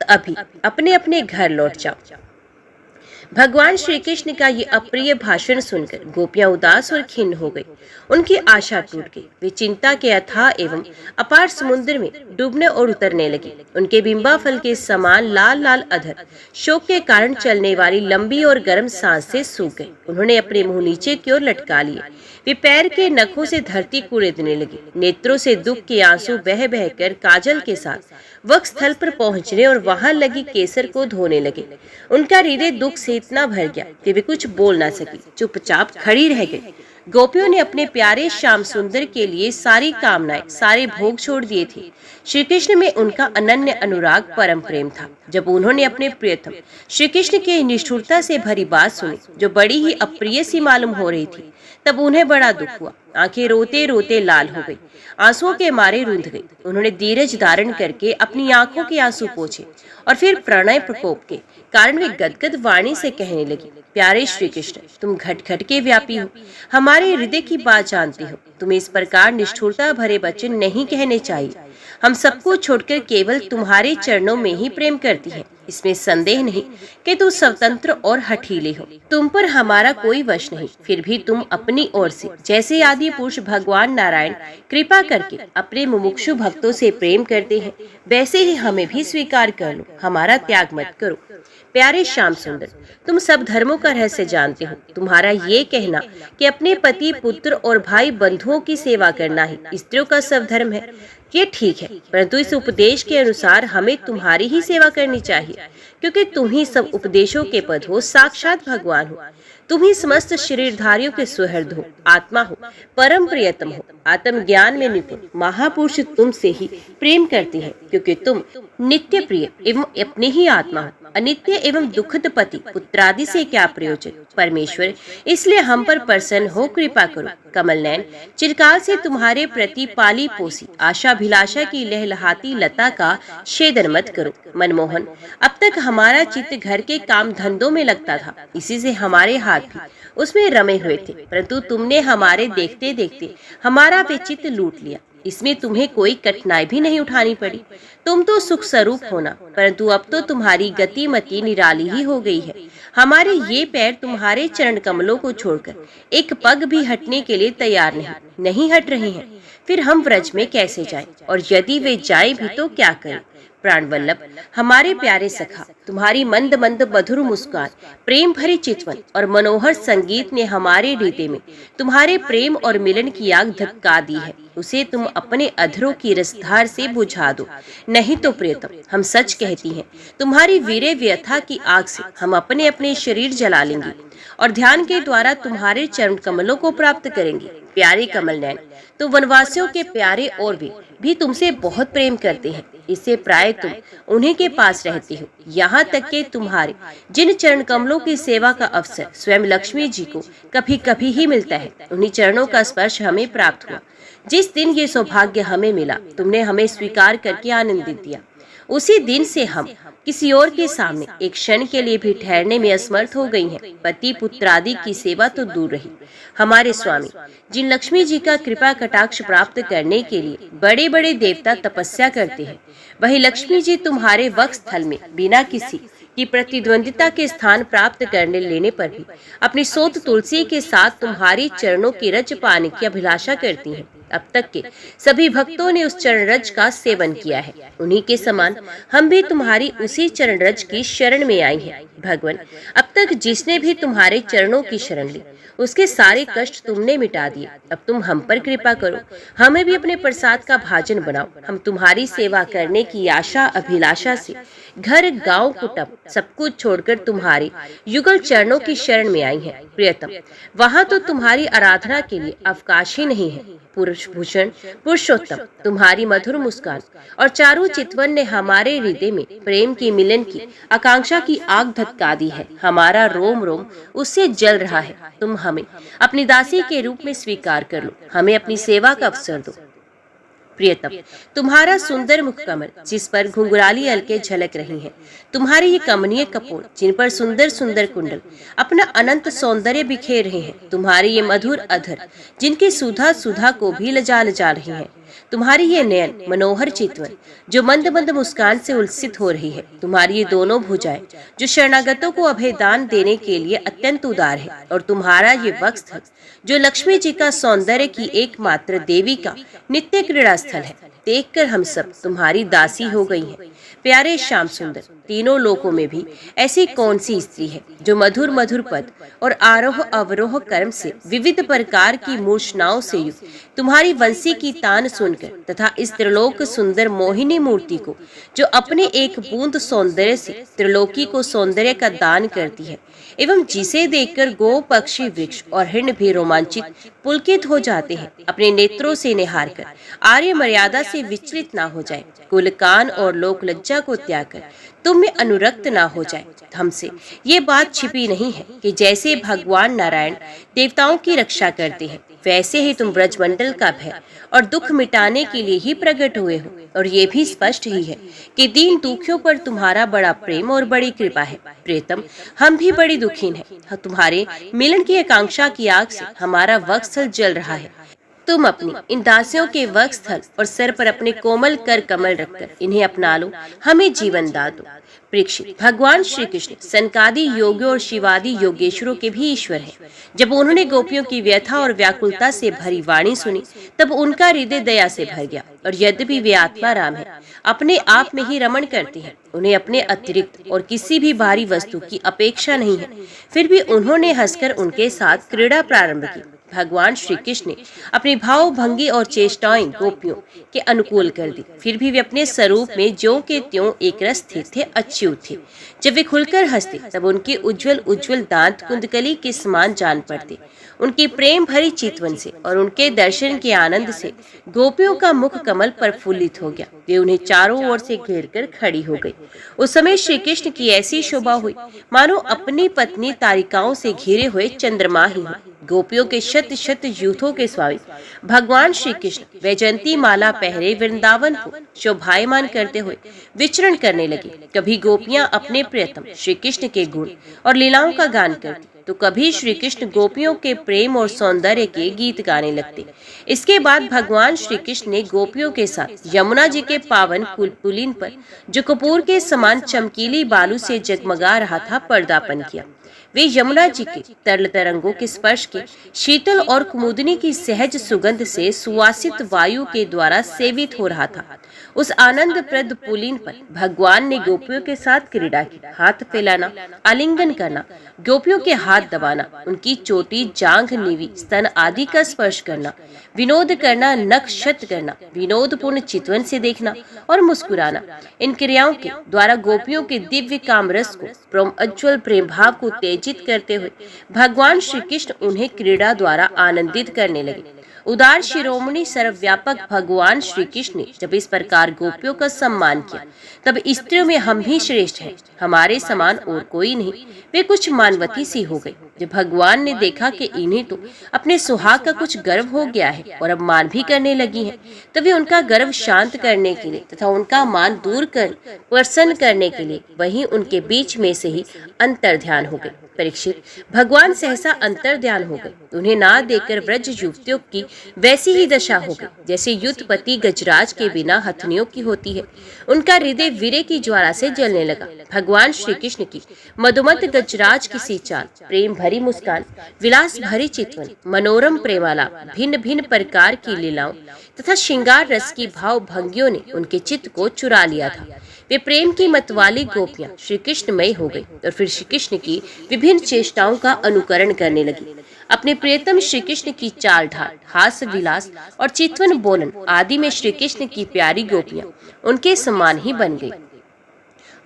S1: अभी अपने अपने घर लौट जाओ। भगवान श्री कृष्ण का ये अप्रिय भाषण सुनकर गोपियां उदास और खिन्न हो गई। उनकी आशा टूट गई। वे चिंता के अथाह एवं अपार समुद्र में डूबने और उतरने लगी। उनके बिंबा फल के समान लाल लाल अधर शोक के कारण चलने वाली लंबी और गर्म सांस से सूख गई। उन्होंने अपने मुंह नीचे की ओर लटका लिए। वे पैर के नखों से धरती कुरेदने लगी। नेत्रों से दुख के आंसू बह बहकर काजल के साथ वक्ष स्थल पर पहुंचने और वहां लगी केसर को धोने लगे। उनका हृदय दुख से इतना भर गया कि वे कुछ बोल ना सकी, चुपचाप खड़ी रह गई। गोपियों ने अपने प्यारे श्याम सुंदर के लिए सारी कामनाएं, सारे भोग छोड़ दिए थे। श्री कृष्ण में उनका अनन्य अनुराग, परम प्रेम था। जब उन्होंने अपने प्रियतम श्री कृष्ण की निष्ठुरता से भरी बात सुनी, जो बड़ी ही अप्रिय सी मालूम हो रही थी, तब उन्हें बड़ा दुख हुआ। आंखें रोते रोते लाल हो गई, आंसुओं के मारे रूंध गई। उन्होंने धीरज धारण करके अपनी आंखों के आंसू पोंछे और फिर प्रणय प्रकोप के कारण वे गदगद वाणी से कहने लगी, प्यारे श्री कृष्ण, तुम घट घट के व्यापी हो, हमारे हृदय की बात जानते हो। तुम्हें इस प्रकार निष्ठुरता भरे वचन नहीं कहने चाहिए। हम सबको छोड़कर केवल तुम्हारे चरणों में ही प्रेम करती है। इसमें संदेह नहीं कि तुम स्वतंत्र और हठीले हो। तुम पर हमारा कोई वश नहीं। फिर भी तुम अपनी ओर से जैसे आदि पुरुष भगवान नारायण कृपा करके अपने मुमुक्षु भक्तों से प्रेम करते हैं, वैसे ही हमें भी स्वीकार कर लो। हमारा त्याग मत करो। प्यारे श्याम सुंदर, तुम सब धर्मों का रहस्य जानते हो। तुम्हारा ये कहना कि अपने पति, पुत्र और भाई बंधुओं की सेवा करना ही स्त्रियों का सब धर्म है, ये ठीक है, परंतु इस उपदेश के अनुसार हमें तुम्हारी ही सेवा करनी चाहिए, क्योंकि तुम ही सब उपदेशों के पद हो, साक्षात भगवान हो। तुम ही समस्त शरीरधारियों के सुहृद हो, आत्मा हो, परम प्रियतम हो, आत्मज्ञान में निपुण महापुरुष तुमसे ही प्रेम करते हैं, क्योंकि तुम नित्य प्रिय एवं अपने ही आत्मा हो। अनित्य एवं दुखद पति पुत्रादि से क्या प्रयोजन परमेश्वर, इसलिए हम पर प्रसन्न हो कृपा करो। कमल नयन, चिरकाल से तुम्हारे प्रति पाली पोसी आशाभिलाषा की लहलहाती लता का छेदन मत करो। मनमोहन, अब तक हमारा चित्त घर के काम धंधों में लगता था, इसी से हमारे हाथ भी उसमें रमे हुए थे, परंतु तुमने हमारे देखते देखते हमारा वे चित्त लूट लिया। इसमें तुम्हें कोई कठिनाई भी नहीं उठानी पड़ी। तुम तो सुख स्वरूप होना, परंतु अब तो तुम्हारी गतिमति निराली ही हो गई है। हमारे ये पैर तुम्हारे चरण कमलों को छोड़कर एक पग भी हटने के लिए तैयार नहीं हट रहे हैं। फिर हम व्रज में कैसे जाएं? और यदि वे जाएं भी तो क्या करें? प्राणवल्लभ, हमारे प्यारे सखा, तुम्हारी मंद मंद मधुर मुस्कान, प्रेम भरी चितवन और मनोहर संगीत ने हमारे हृदय में तुम्हारे प्रेम और मिलन की आग धक्का दी है। उसे तुम अपने अधरों की रसधार से बुझा दो, नहीं तो प्रियतम, हम सच कहती हैं, तुम्हारी वीरे व्यथा की आग से हम अपने अपने शरीर जला लेंगे और ध्यान के द्वारा तुम्हारे चरण कमलों को प्राप्त करेंगे। प्यारे कमल नयन, तो वनवासियों के प्यारे और वे भी तुमसे बहुत प्रेम करते हैं, इससे प्राय तुम उन्हीं के पास रहती हो। यहाँ तक कि तुम्हारे जिन चरण कमलों की सेवा का अवसर स्वयं लक्ष्मी जी को कभी कभी ही मिलता है, उन्हीं चरणों का स्पर्श हमें प्राप्त हुआ। जिस दिन ये सौभाग्य हमें मिला, तुमने हमें स्वीकार करके आनंदित दिया। उसी दिन से हम किसी और के सामने एक क्षण के लिए भी ठहरने में असमर्थ हो गई हैं। पति पुत्र आदि की सेवा तो दूर रही, हमारे स्वामी जिन लक्ष्मी जी का कृपा कटाक्ष प्राप्त करने के लिए बड़े बड़े देवता तपस्या करते हैं, वही लक्ष्मी जी तुम्हारे वक्ष स्थल में बिना किसी की प्रतिद्वंदिता के स्थान प्राप्त करने लेने पर भी अपनी सोत तुलसी के साथ तुम्हारी चरणों की रज पाने की अभिलाषा करती हैं। अब तक के सभी भक्तों ने उस चरण रज का सेवन किया है, उन्हीं के समान हम भी तुम्हारी उसी चरण रज की शरण में आई हैं। भगवान, अब तक जिसने भी तुम्हारे चरणों की शरण ली, उसके सारे कष्ट तुमने मिटा दिए। अब तुम हम पर कृपा करो, हमें भी अपने प्रसाद का भाजन बनाओ। हम तुम्हारी सेवा करने की आशा अभिलाषा से घर गांव कुटुंब सब कुछ छोड़कर तुम्हारे युगल चरणों की शरण में आई हैं। प्रियतम, वहाँ तो तुम्हारी आराधना के लिए अवकाश ही नहीं है। पुरुष भूषण पुरुषोत्तम, तुम्हारी मधुर मुस्कान और चारु चितवन ने हमारे हृदय में प्रेम की मिलन की आकांक्षा की आग धक्का दी है। हमारा रोम रोम उससे जल रहा है। तुम हमें अपनी दासी के रूप में स्वीकार कर लो, हमें अपनी सेवा का अवसर दो। प्रियतम, तुम्हारा सुंदर मुख कमल जिस पर घुंघराली अलके झलक रही हैं, तुम्हारे ये कमनीय कपोल जिन पर सुंदर सुंदर कुंडल अपना अनंत सौंदर्य बिखेर रहे हैं, तुम्हारे ये मधुर अधर जिनकी सुधा सुधा को भी लजा रही हैं, तुम्हारी ये नयन मनोहर चितवन जो मंद मंद मुस्कान से उल्सित हो रही है, तुम्हारी ये दोनों भुजाएं जो शरणागतों को अभयदान देने के लिए अत्यंत उदार है, और तुम्हारा ये वक्ष जो लक्ष्मी जी का सौंदर्य की एकमात्र देवी का नित्य क्रीड़ा स्थल है, देखकर हम सब तुम्हारी दासी हो गई हैं। प्यारे श्याम सुंदर, तीनों लोकों में भी ऐसी कौन सी स्त्री है जो मधुर मधुर पद और आरोह अवरोह कर्म से विविध प्रकार की मूर्छनाओं से युक्त तुम्हारी वंशी की तान सुनकर तथा इस त्रिलोक सुंदर मोहिनी मूर्ति को जो अपने एक बूंद सौंदर्य से त्रिलोकी को सौंदर्य का दान करती है, एवं जिसे देखकर गो पक्षी वृक्ष और हिरण भी रोमांचित पुलकित हो जाते हैं, अपने नेत्रों से निहार कर आर्य मर्यादा से विचलित ना हो जाए, कुल कान और लोक लज्जा को त्याग कर तुम में अनुरक्त ना हो जाए। हमसे ये बात छिपी नहीं है कि जैसे भगवान नारायण देवताओं की रक्षा करते हैं, वैसे ही तुम ब्रजमंडल का भय और दुख मिटाने के लिए ही प्रकट हुए हो, और ये भी स्पष्ट ही है कि दीन दुखियों पर तुम्हारा बड़ा प्रेम और बड़ी कृपा है। प्रियतम, हम भी बड़ी दुखीन हैं। तुम्हारे मिलन की आकांक्षा की आग से हमारा वक्षस्थल जल रहा है। तुम अपनी इन दासियों के वक्षस्थल और सिर पर अपने कोमल कर कमल रखकर इन्हें अपना लो, हमें जीवन दान दो। परीक्षित, भगवान श्री कृष्ण सनकादि योगियों और शिवादि योगेश्वरों के भी ईश्वर हैं। जब उन्होंने गोपियों की व्यथा और व्याकुलता से भरी वाणी सुनी, तब उनका हृदय दया से भर गया। और यद्यपि वे आत्माराम हैं, अपने आप में ही रमण करते हैं, उन्हें अपने अतिरिक्त और किसी भी बाहरी वस्तु की अपेक्षा नहीं है, फिर भी उन्होंने हंसकर उनके साथ क्रीड़ा प्रारंभ की। भगवान श्री कृष्ण ने अपनी भाव भंगी और चेष्टाएं गोपियों के अनुकूल कर दी, फिर भी वे अपने स्वरूप में ज्यों के त्यों एक रस स्थित थे, अच्युत थे। जब वे खुलकर हंसते तब उनके उज्जवल उज्जवल दांत कुंदकली के समान जान पड़ते। उनकी प्रेम भरी चितवन से और उनके दर्शन के आनंद से गोपियों का मुख कमल प्रफुल्लित हो गया। वे उन्हें चारों ओर से घेर कर खड़ी हो गई। उस समय श्री कृष्ण की ऐसी शोभा हुई मानो अपनी पत्नी तारिकाओं से घिरे हुए चंद्रमा ही हो। गोपियों के शत शत यूथों के स्वामी भगवान श्री कृष्ण वैजयंती माला पहरे वृंदावन को शोभायमान करते हुए विचरण करने लगे। कभी गोपियां अपने प्रियतम श्री कृष्ण के गुण और लीलाओं का गान करती, तो कभी श्री कृष्ण गोपियों के प्रेम और सौंदर्य के गीत गाने लगते। इसके बाद भगवान श्री कृष्ण ने गोपियों के साथ यमुना जी के पावन पुलिन पर, जो कपूर के समान चमकीली बालू से जगमगा रहा था, पर्दापन किया। वे यमुना जी के तरल तरंगों के स्पर्श के शीतल और कुमुदनी की सहज सुगंध से सुवासित वायु के द्वारा सेवित हो रहा था। उस आनंद प्रद पुलिन पर भगवान ने गोपियों के साथ क्रीड़ा की। हाथ फैलाना, आलिंगन करना, गोपियों के हाथ दबाना, उनकी चोटी, जांघ, नीवी, स्तन आदि का स्पर्श करना, विनोद करना, नख शत करना, विनोदपूर्ण चितवन से देखना और मुस्कुराना, इन क्रियाओं के द्वारा गोपियों के दिव्य कामरस को, अज्वल प्रेम भाव को तेजित करते हुए भगवान श्री कृष्ण उन्हें क्रीड़ा द्वारा आनंदित करने लगे। उदार शिरोमणि सर्वव्यापक भगवान श्री कृष्ण ने जब इस प्रकार गोपियों का सम्मान किया, तब स्त्रियों में हम ही श्रेष्ठ हैं, हमारे समान और कोई नहीं। वे कुछ मानवती सी हो गई। जब भगवान ने देखा कि इन्हें तो अपने सुहाग का कुछ गर्व हो गया है और अब मान भी करने लगी हैं, तब वे उनका गर्व शांत करने के लिए तथा उनका मान दूर कर प्रसन्न करने के लिए वहीं उनके बीच में से ही अंतर ध्यान हो गए। परीक्षित, भगवान सहसा अंतर ध्यान हो गए। उन्हें ना देखकर व्रज युवतियों की वैसी ही दशा हो गई जैसे युद्धपति गजराज के बिना हथनियों की होती है। उनका हृदय वीरे की ज्वाला से जलने लगा। भगवान श्री कृष्ण की मधुमत गजराज की सी चाल, प्रेम भरी मुस्कान, विलास भरी चितवन, मनोरम प्रेमालाप, भिन्न भिन्न प्रकार की लीलाओं तथा श्रृंगार रस की भाव भंगियों ने उनके चित्त को चुरा लिया था। वे प्रेम की मतवाली गोपियां श्री कृष्णमय हो गई और फिर श्री कृष्ण की विभिन्न चेष्टाओं का अनुकरण करने लगी। अपने प्रियतम श्री कृष्ण की चाल ढाल, हास्य विलास और चितवन बोलन आदि में श्री कृष्ण की प्यारी गोपियां उनके समान ही बन गई।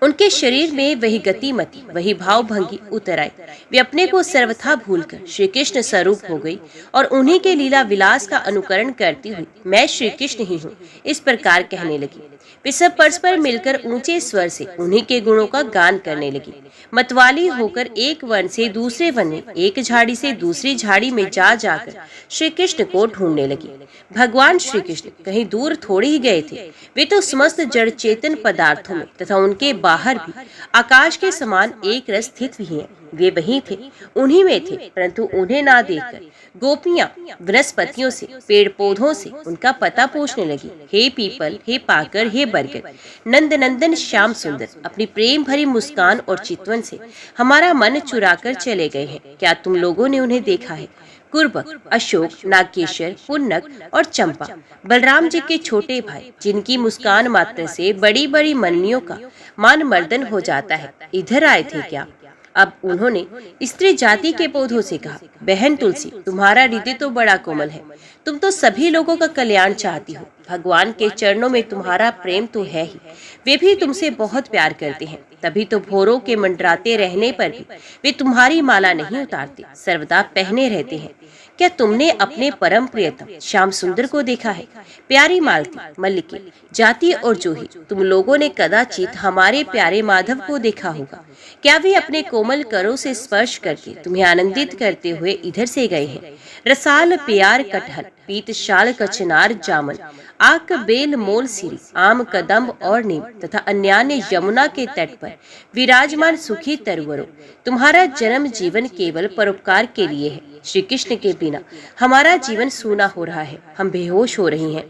S1: उनके शरीर में वही गतिमति, वही भाव भंगी उतर आई। वे अपने को सर्वथा भूलकर श्री कृष्ण स्वरूप हो गई और उन्हीं के लीला विलास का अनुकरण करती हुई मैं श्री कृष्ण ही हूँ, इस प्रकार कहने लगी। वे सब परस्पर मिलकर ऊंचे स्वर से उन्हीं के गुणों का गान करने लगी। मतवाली होकर एक वन से दूसरे वन में, एक झाड़ी से दूसरी झाड़ी में जा जाकर श्री कृष्ण को ढूंढने लगी। भगवान श्री कृष्ण कहीं दूर थोड़े ही गए थे। वे तो समस्त जड़ चेतन पदार्थों में तथा उनके बाहर भी आकाश के समान एक रस स्थित भी हैं। वे वहीं थे, उन्हीं में थे, परंतु उन्हें ना देखकर गोपियां वनस्पतियों से, पेड़ पौधों से उनका पता पूछने लगी। हे पीपल, हे पाकर, हे बरगद, नंद नंदन श्याम सुंदर, अपनी प्रेम भरी मुस्कान और चितवन से हमारा मन चुराकर चले गए हैं। क्या तुम लोगों ने उन्हें देखा है? कुर्बक, अशोक, नागेश्वर, पुन्नक और चंपा, बलराम जी के छोटे भाई, जिनकी मुस्कान मात्र से बड़ी बड़ी मननियों का मान मर्दन हो जाता है, इधर आए थे क्या? अब उन्होंने स्त्री जाति के पौधों से कहा, बहन तुलसी, तुम्हारा हृदय तो बड़ा कोमल है, तुम तो सभी लोगों का कल्याण चाहती हो। भगवान के चरणों में तुम्हारा प्रेम तो है ही, वे भी तुमसे बहुत प्यार करते हैं, तभी तो भोरों के मंडराते रहने पर भी वे तुम्हारी माला नहीं उतारते, सर्वदा पहने रहते हैं। क्या तुमने अपने परम प्रियतम श्याम सुंदर को देखा है? प्यारी मालती, मल्लिके, जाति और जूही, तुम लोगों ने कदाचित हमारे प्यारे माधव को देखा होगा। क्या वे अपने कोमल करों से स्पर्श करके तुम्हें आनंदित करते हुए इधर से गए हैं? रसाल, प्यार, कटहल, पीतशाल, कचनार, जामन, आक, बेल, मोल, सिरी, आम, कदम्ब और नीम तथा अन्यान्य यमुना के तट पर विराजमान सुखी तरुवरों, तुम्हारा जन्म जीवन केवल परोपकार के लिए है। श्री कृष्ण के बिना हमारा जीवन सूना हो रहा है, हम बेहोश हो रही हैं।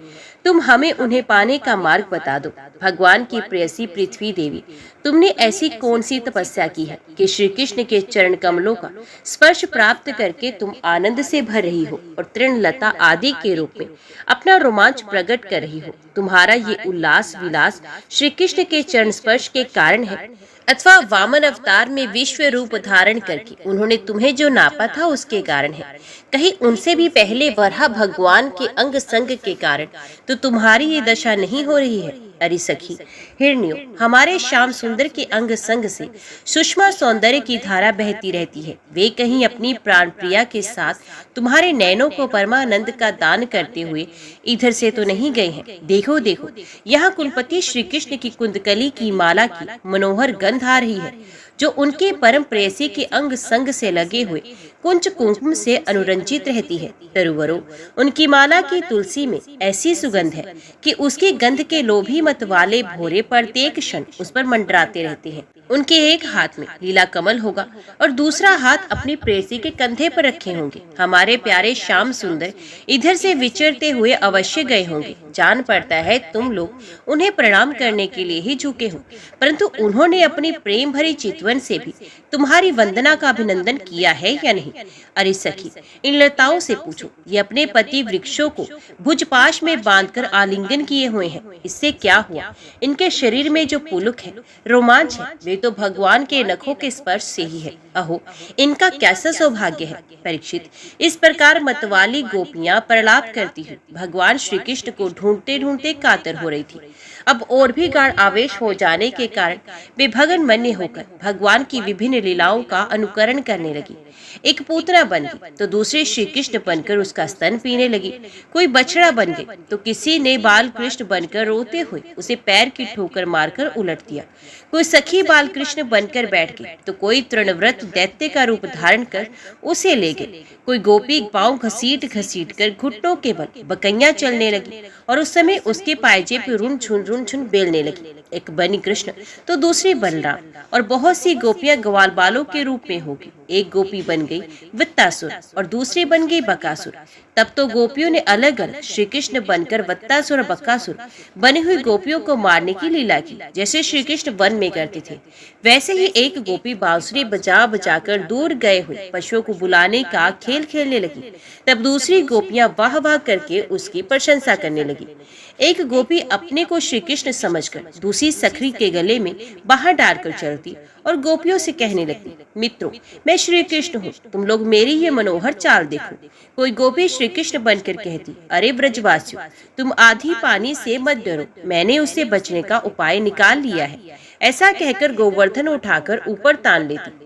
S1: तुम हमें उन्हें पाने का मार्ग बता दो। भगवान की प्रेयसी पृथ्वी देवी, तुमने ऐसी कौन सी तपस्या की है कि श्री कृष्ण के चरण कमलों का स्पर्श प्राप्त करके तुम आनंद से भर रही हो और तृणलता आदि के रूप में अपना रोमांच प्रकट कर रही हो। तुम्हारा ये उल्लास विलास श्री कृष्ण के चरण स्पर्श के कारण है अथवा वामन अवतार में विश्व रूप धारण करके उन्होंने तुम्हें जो नापा था उसके कारण है? कहीं उनसे भी पहले वराह भगवान के अंग संग के कारण तो तुम्हारी ये दशा नहीं हो रही है? अरे सखी हिरण्यो, हमारे श्याम सुंदर के अंग संग से सुषमा सौंदर्य की धारा बहती रहती है। वे कहीं अपनी प्राण प्रिया के साथ तुम्हारे नयनों को परमानंद का दान करते हुए इधर से तो नहीं गए हैं? देखो देखो, यहाँ कुलपति श्री कृष्ण की कुंदकली की माला की मनोहर गंध आ रही है, जो उनके परम प्रेयसी के अंग संग से लगे हुए कुंच कुंकुम से अनुरंजित रहती है। तरुवरों, उनकी माला की तुलसी में ऐसी सुगंध है कि उसकी गंध के लोभी मत वाले भोरे प्रत्येक क्षण उस पर मंडराते रहते हैं। उनके एक हाथ में लीला कमल होगा और दूसरा हाथ अपनी प्रेयसी के कंधे पर रखे होंगे। हमारे प्यारे श्याम सुंदर इधर से विचरते हुए अवश्य गए होंगे। जान पड़ता है तुम लोग उन्हें प्रणाम करने के लिए ही झुके हो, परंतु उन्होंने अपनी प्रेम भरी चितवन से भी तुम्हारी वंदना का अभिनंदन किया है या नहीं? अरे सखी, इन लताओं से पूछो, ये अपने पति वृक्षों को भुजपाश में बांधकर आलिंगन किए हुए हैं। इससे क्या हुआ? इनके शरीर में जो पुलक है, रोमांच है, वे तो भगवान के नखों के स्पर्श से ही है। अहो, इनका कैसा सौभाग्य है। परीक्षित, इस प्रकार मतवाली गोपियां प्रलाप करती हुई भगवान श्री कृष्ण को ढूंढते ढूंढते कातर हो रही थी। अब और भी गाढ़ आवेश हो जाने के कारण वे भगन मन्य होकर भगवान की विभिन्न लीलाओं का अनुकरण करने लगी। एक पूतना बन गई तो दूसरे श्री कृष्ण बनकर उसका स्तन पीने लगी। कोई बछड़ा बन गई तो किसी ने बाल कृष्ण बनकर रोते हुए उसे पैर की ठोकर मारकर उलट दिया। कोई सखी बाल कृष्ण बनकर बैठ गई तो कोई तृणव्रत दैत्य का रूप धारण कर उसे ले गए। कोई गोपी पांव घसीट घसीट कर घुटनों के बल बकैया चलने लगी और उस समय उसके पायजे पे रुन झुन बेलने लगी। एक बनी कृष्ण तो दूसरी बलराम और बहुत सी गोपियां ग्वाल बालों के रूप में होगी। एक गोपी बन गई वत्तासुर और दूसरी बन गई बकासुर। तब तो गोपियों ने अलग अलग श्री कृष्ण बनकर वत्तासुर और बकासुर बनी हुई गोपियों को मारने की लीला की। जैसे श्री कृष्ण वन में करते थे, वैसे ही एक गोपी बांसुरी बजा बजाकर दूर गए हुए पशुओं को बुलाने का खेल खेलने लगी। तब दूसरी गोपियां वाह वाह करके उसकी प्रशंसा करने लगी। एक गोपी अपने को श्री कृष्ण समझकर दूसरी सखरी के गले में बाहर डालकर चलती और गोपियों से कहने लगती, मित्रों, मैं श्री कृष्ण हूँ, तुम लोग मेरी ये मनोहर चाल देखो। कोई गोपी श्री कृष्ण बनकर कहती, अरे ब्रजवासियों, तुम आधी पानी से मत डरो, मैंने उससे बचने का उपाय निकाल लिया है। ऐसा कहकर गोवर्धन उठाकर ऊपर तान लेती।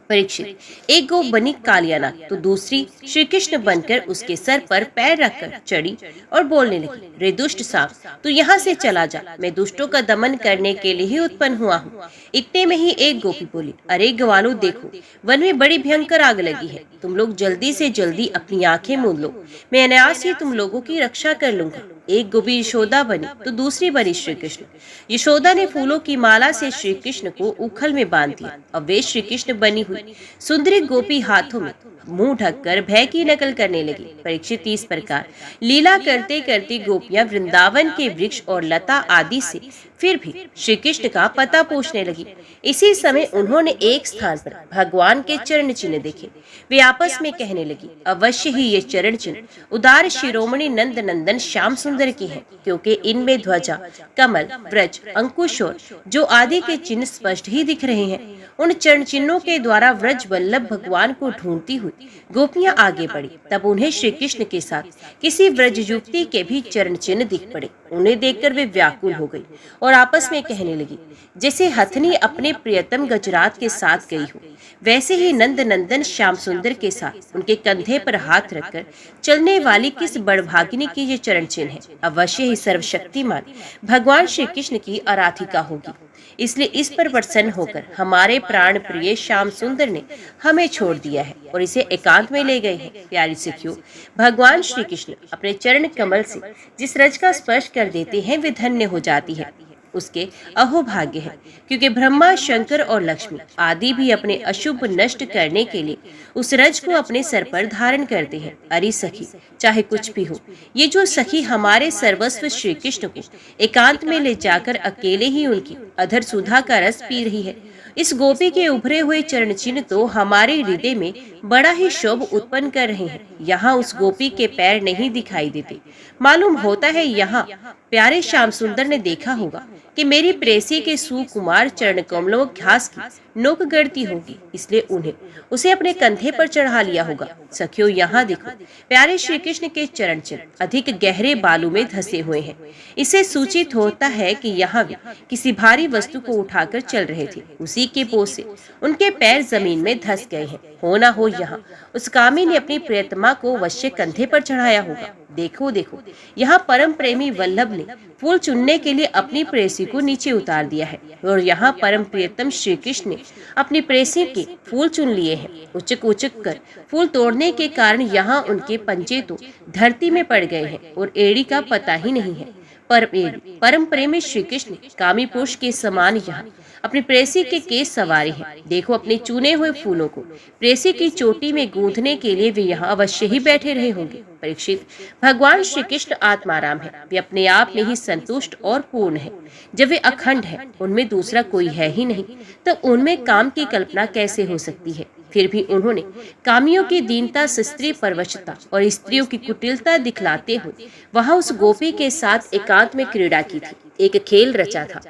S1: परीक्षित, एक गो बनी कालियानाग तो दूसरी श्री कृष्ण बनकर उसके सर पर पैर रखकर चढ़ी और बोलने लगी, रे दुष्ट सांप, तू यहाँ से चला जा, मैं दुष्टों का दमन करने के लिए ही उत्पन्न हुआ हूँ। इतने में ही एक गोपी बोली, अरे ग्वालों देखो, वन में बड़ी भयंकर आग लगी है, तुम लोग जल्दी से जल्दी अपनी आंखें मूंद लो, मैं अनायास ही तुम लोगों की रक्षा कर लूंगा। एक गोपी यशोदा बनी तो दूसरी बनी श्री कृष्ण। यशोदा ने फूलों की माला से श्री कृष्ण को उखल में बांध दिया। अब वे श्री कृष्ण बनी हुई सुंदरी गोपी हाथों में मुंह ढककर भय की नकल करने लगी। परीक्षित, इस प्रकार लीला करते करते गोपियां वृंदावन के वृक्ष और लता आदि से फिर भी श्री कृष्ण का पता पूछने लगी। इसी समय उन्होंने एक स्थान पर भगवान के चरण चिन्ह देखे। वे आपस में कहने लगी, अवश्य ही ये चरण चिन्ह उदार शिरोमणि नंद नंदन श्याम सुंदर की है, क्योंकि इनमें ध्वजा, कमल, व्रज, अंकुश और जो आदि के चिन्ह स्पष्ट ही दिख रहे हैं। उन चरण चिन्हों के द्वारा व्रज वल्लभ भगवान को ढूंढती हुई गोपियां आगे बढ़ी। तब उन्हें श्री कृष्ण के साथ किसी व्रज युवती के भी चरण चिन्ह दिख पड़े। उन्हें देखकर वे व्याकुल हो गई और आपस में कहने लगी, जैसे हथनी अपने प्रियतम गजरात के साथ गई हो, वैसे ही नंद नंदन श्याम सुंदर के साथ उनके कंधे पर हाथ रखकर चलने वाली किस बड़भागिनी की ये चरण चिन्ह है। अवश्य ही सर्वशक्तिमान भगवान श्री कृष्ण की आराधिका होगी। इसलिए इस पर प्रसन्न होकर हमारे प्राण प्रिय श्याम सुंदर ने हमें छोड़ दिया है और इसे एकांत में ले गए हैं। प्यारी सखियों, भगवान श्री कृष्ण अपने चरण कमल से जिस रज का स्पर्श कर देते हैं वे धन्य हो जाती है। उसके अहोभाग्य है, क्योंकि ब्रह्मा, शंकर और लक्ष्मी आदि भी अपने अशुभ नष्ट करने के लिए उस रज को अपने सर पर धारण करते हैं। अरे सखी, चाहे कुछ भी हो, ये जो सखी हमारे सर्वस्व श्री कृष्ण को एकांत में ले जाकर अकेले ही उनकी अधर सुधा का रस पी रही है। इस गोपी के उभरे हुए चरण चिन्ह तो हमारे हृदय में बड़ा ही शोभ उत्पन्न कर रहे हैं। यहाँ उस गोपी के पैर नहीं दिखाई देते। मालूम होता है यहाँ प्यारे श्याम सुंदर ने देखा होगा कि मेरी प्रेसी के सुकुमार चरण कमलों घास की नोक गड़ती होगी, इसलिए उन्हें उसे अपने कंधे पर चढ़ा लिया होगा। सखियों, यहाँ देखो, प्यारे श्री कृष्ण के चरण चिन्ह अधिक गहरे बालू में धसे हुए हैं। इससे सूचित होता है कि यहाँ वे किसी भारी वस्तु को उठाकर चल रहे थे। उसी के बोझ से उनके पैर जमीन में धस गए हैं। हो ना हो यहाँ उस कामी ने अपनी प्रियतमा को अवश्य कंधे पर चढ़ाया होगा। देखो देखो, यहाँ परम प्रेमी वल्लभ ने फूल चुनने के लिए अपनी प्रेसी को नीचे उतार दिया है, और यहाँ परम प्रियतम श्री कृष्ण ने अपनी प्रेसी के फूल चुन लिए हैं। उचक उचक कर फूल तोड़ने के कारण यहाँ उनके पंजे तो धरती में पड़ गए हैं और एड़ी का पता ही नहीं है। परम प्रेमी श्री कृष्ण कामी पुरुष के समान यहाँ अपनी प्रेसी के केस सवारे हैं। देखो, अपने चुने हुए फूलों को प्रेसी की चोटी में गूंथने के लिए वे यहाँ अवश्य ही बैठे रहे होंगे। परीक्षित, भगवान श्री कृष्ण आत्माराम है, वे अपने आप में ही संतुष्ट और पूर्ण है। जब वे अखंड है, उनमें दूसरा कोई है ही नहीं, तो उनमें काम की कल्पना कैसे हो सकती है। फिर भी उन्होंने कामियों की दीनता, स्त्री परवशता और स्त्रियों की कुटिलता दिखलाते हुए वहां उस गोपी के साथ एकांत में क्रीड़ा की थी, एक खेल रचा था।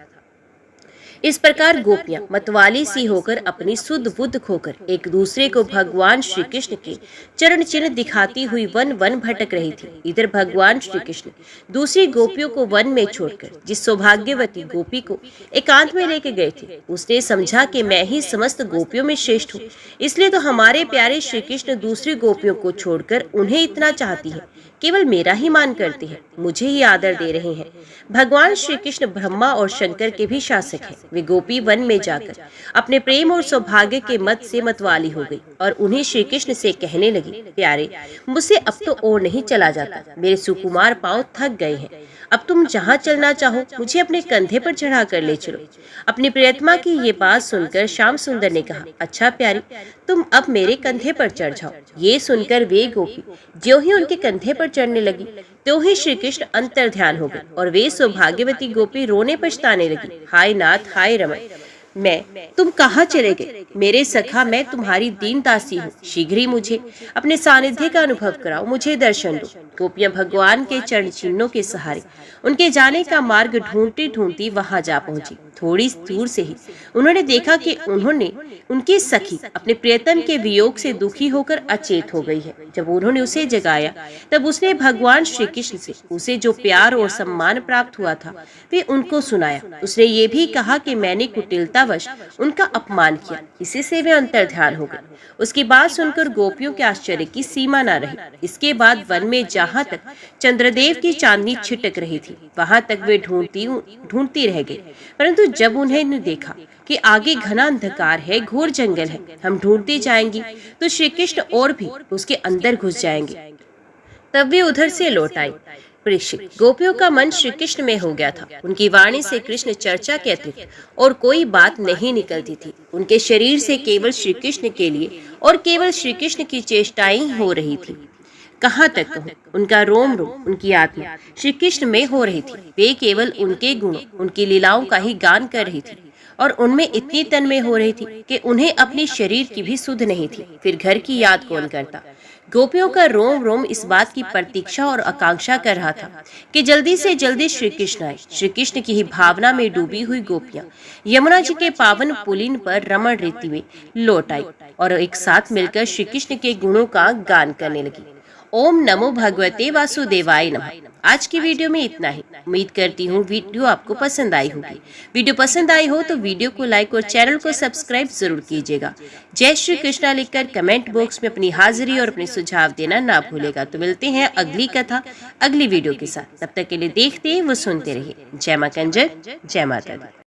S1: इस प्रकार गोपियां मतवाली सी होकर अपनी सुध बुद्ध खोकर एक दूसरे को भगवान श्री कृष्ण के चरण चिन्ह दिखाती हुई वन वन भटक रही थी। इधर भगवान श्री कृष्ण दूसरी गोपियों को वन में छोड़कर जिस सौभाग्यवती गोपी को एकांत में लेके गए थे, उसने समझा कि मैं ही समस्त गोपियों में श्रेष्ठ हूँ, इसलिए तो हमारे प्यारे श्री कृष्ण दूसरी गोपियों को छोड़कर उन्हें इतना चाहती है, केवल मेरा ही मान करते हैं, मुझे ही आदर दे रहे हैं। भगवान श्री कृष्ण ब्रह्मा और शंकर के भी शासक हैं। वे गोपी वन में जाकर अपने प्रेम और सौभाग्य के मत से मतवाली हो गई और उन्हें श्री कृष्ण से कहने लगी, प्यारे, मुझसे अब तो और नहीं चला जाता, मेरे सुकुमार पांव थक गए हैं, अब तुम जहाँ चलना चाहो मुझे अपने कंधे पर चढ़ा कर ले चलो। अपनी प्रियतमा की ये बात सुनकर श्याम सुंदर ने कहा, अच्छा प्यारी, तुम अब मेरे कंधे पर चढ़ जाओ। ये सुनकर वे गोपी ज्यों ही उनके कंधे पर चढ़ने लगी, त्यों ही श्री कृष्ण अंतर ध्यान हो गए और वे सौभाग्यवती गोपी रोने पछताने लगी, हाय नाथ, हाय रमन, तुम कहाँ चले गए? मेरे सखा, मैं तुम्हारी दीन दासी हूँ, शीघ्र ही मुझे अपने सानिध्य का अनुभव कराओ, मुझे दर्शन दो। गोपियां भगवान के चरण चिन्हों के सहारे उनके जाने का मार्ग ढूंढती ढूंढती वहां जा पहुंची। थोड़ी दूर से ही उन्होंने देखा कि उनकी सखी अपने प्रियतम के वियोग से दुखी होकर अचेत हो गई है। जब उन्होंने उसे जगाया तब उसने भगवान श्री कृष्ण से उसे जो प्यार और सम्मान प्राप्त हुआ था वे उनको सुनाया। उसने ये भी कहा कि मैंने कुटिलतावश उनका अपमान किया, इसी से वे अंतर ध्यान हो गए। उसकी बात सुनकर गोपियों के आश्चर्य की सीमा न रही। इसके बाद वन में जहाँ तक चंद्रदेव की चांदनी छिटक रही थी वहां तक वे ढूंढती रह गई, परंतु जब उन्हें देखा कि आगे घना अंधकार है, घोर जंगल है, हम ढूंढती जाएंगी तो श्री कृष्ण और भी उसके अंदर घुस जाएंगे, तब वे उधर से लौट आई। परीक्षित, गोपियों का मन श्री कृष्ण में हो गया था। उनकी वाणी से कृष्ण चर्चा के अतिरिक्त और कोई बात नहीं निकलती थी। उनके शरीर से केवल श्री कृष्ण के लिए और केवल श्री कृष्ण की चेष्टाएं हो रही थी। कहाँ तक कहूँ, उनका रोम रोम, उनकी आत्मा श्री कृष्ण में हो रही थी। वे केवल उनके गुणों, उनकी लीलाओं का ही गान कर रही थी और उनमें इतनी तन्मय हो रही थी कि उन्हें अपने शरीर की भी सुध नहीं थी। फिर घर की याद कौन करता। गोपियों का रोम रोम इस बात की प्रतीक्षा और आकांक्षा कर रहा था कि जल्दी से जल्दी श्री कृष्ण आए। श्री कृष्ण की ही भावना में डूबी हुई गोपियां यमुना जी के पावन पुलिन पर रमण रीति में लौट आई और एक साथ मिलकर श्री कृष्ण के गुणों का गान करने लगी। ओम नमो भगवते वासुदेवाय नमः। आज की वीडियो में इतना ही। उम्मीद करती हूँ वीडियो आपको पसंद आई होगी। वीडियो पसंद आई हो तो वीडियो को लाइक और चैनल को सब्सक्राइब जरूर कीजिएगा। जय श्री कृष्णा लिखकर कमेंट बॉक्स में अपनी हाजिरी और अपने सुझाव देना ना भूलेगा। तो मिलते हैं अगली कथा अगली वीडियो के साथ। तब तक के लिए देखते व सुनते रहिए। जय मां कंजर, जय माता दी।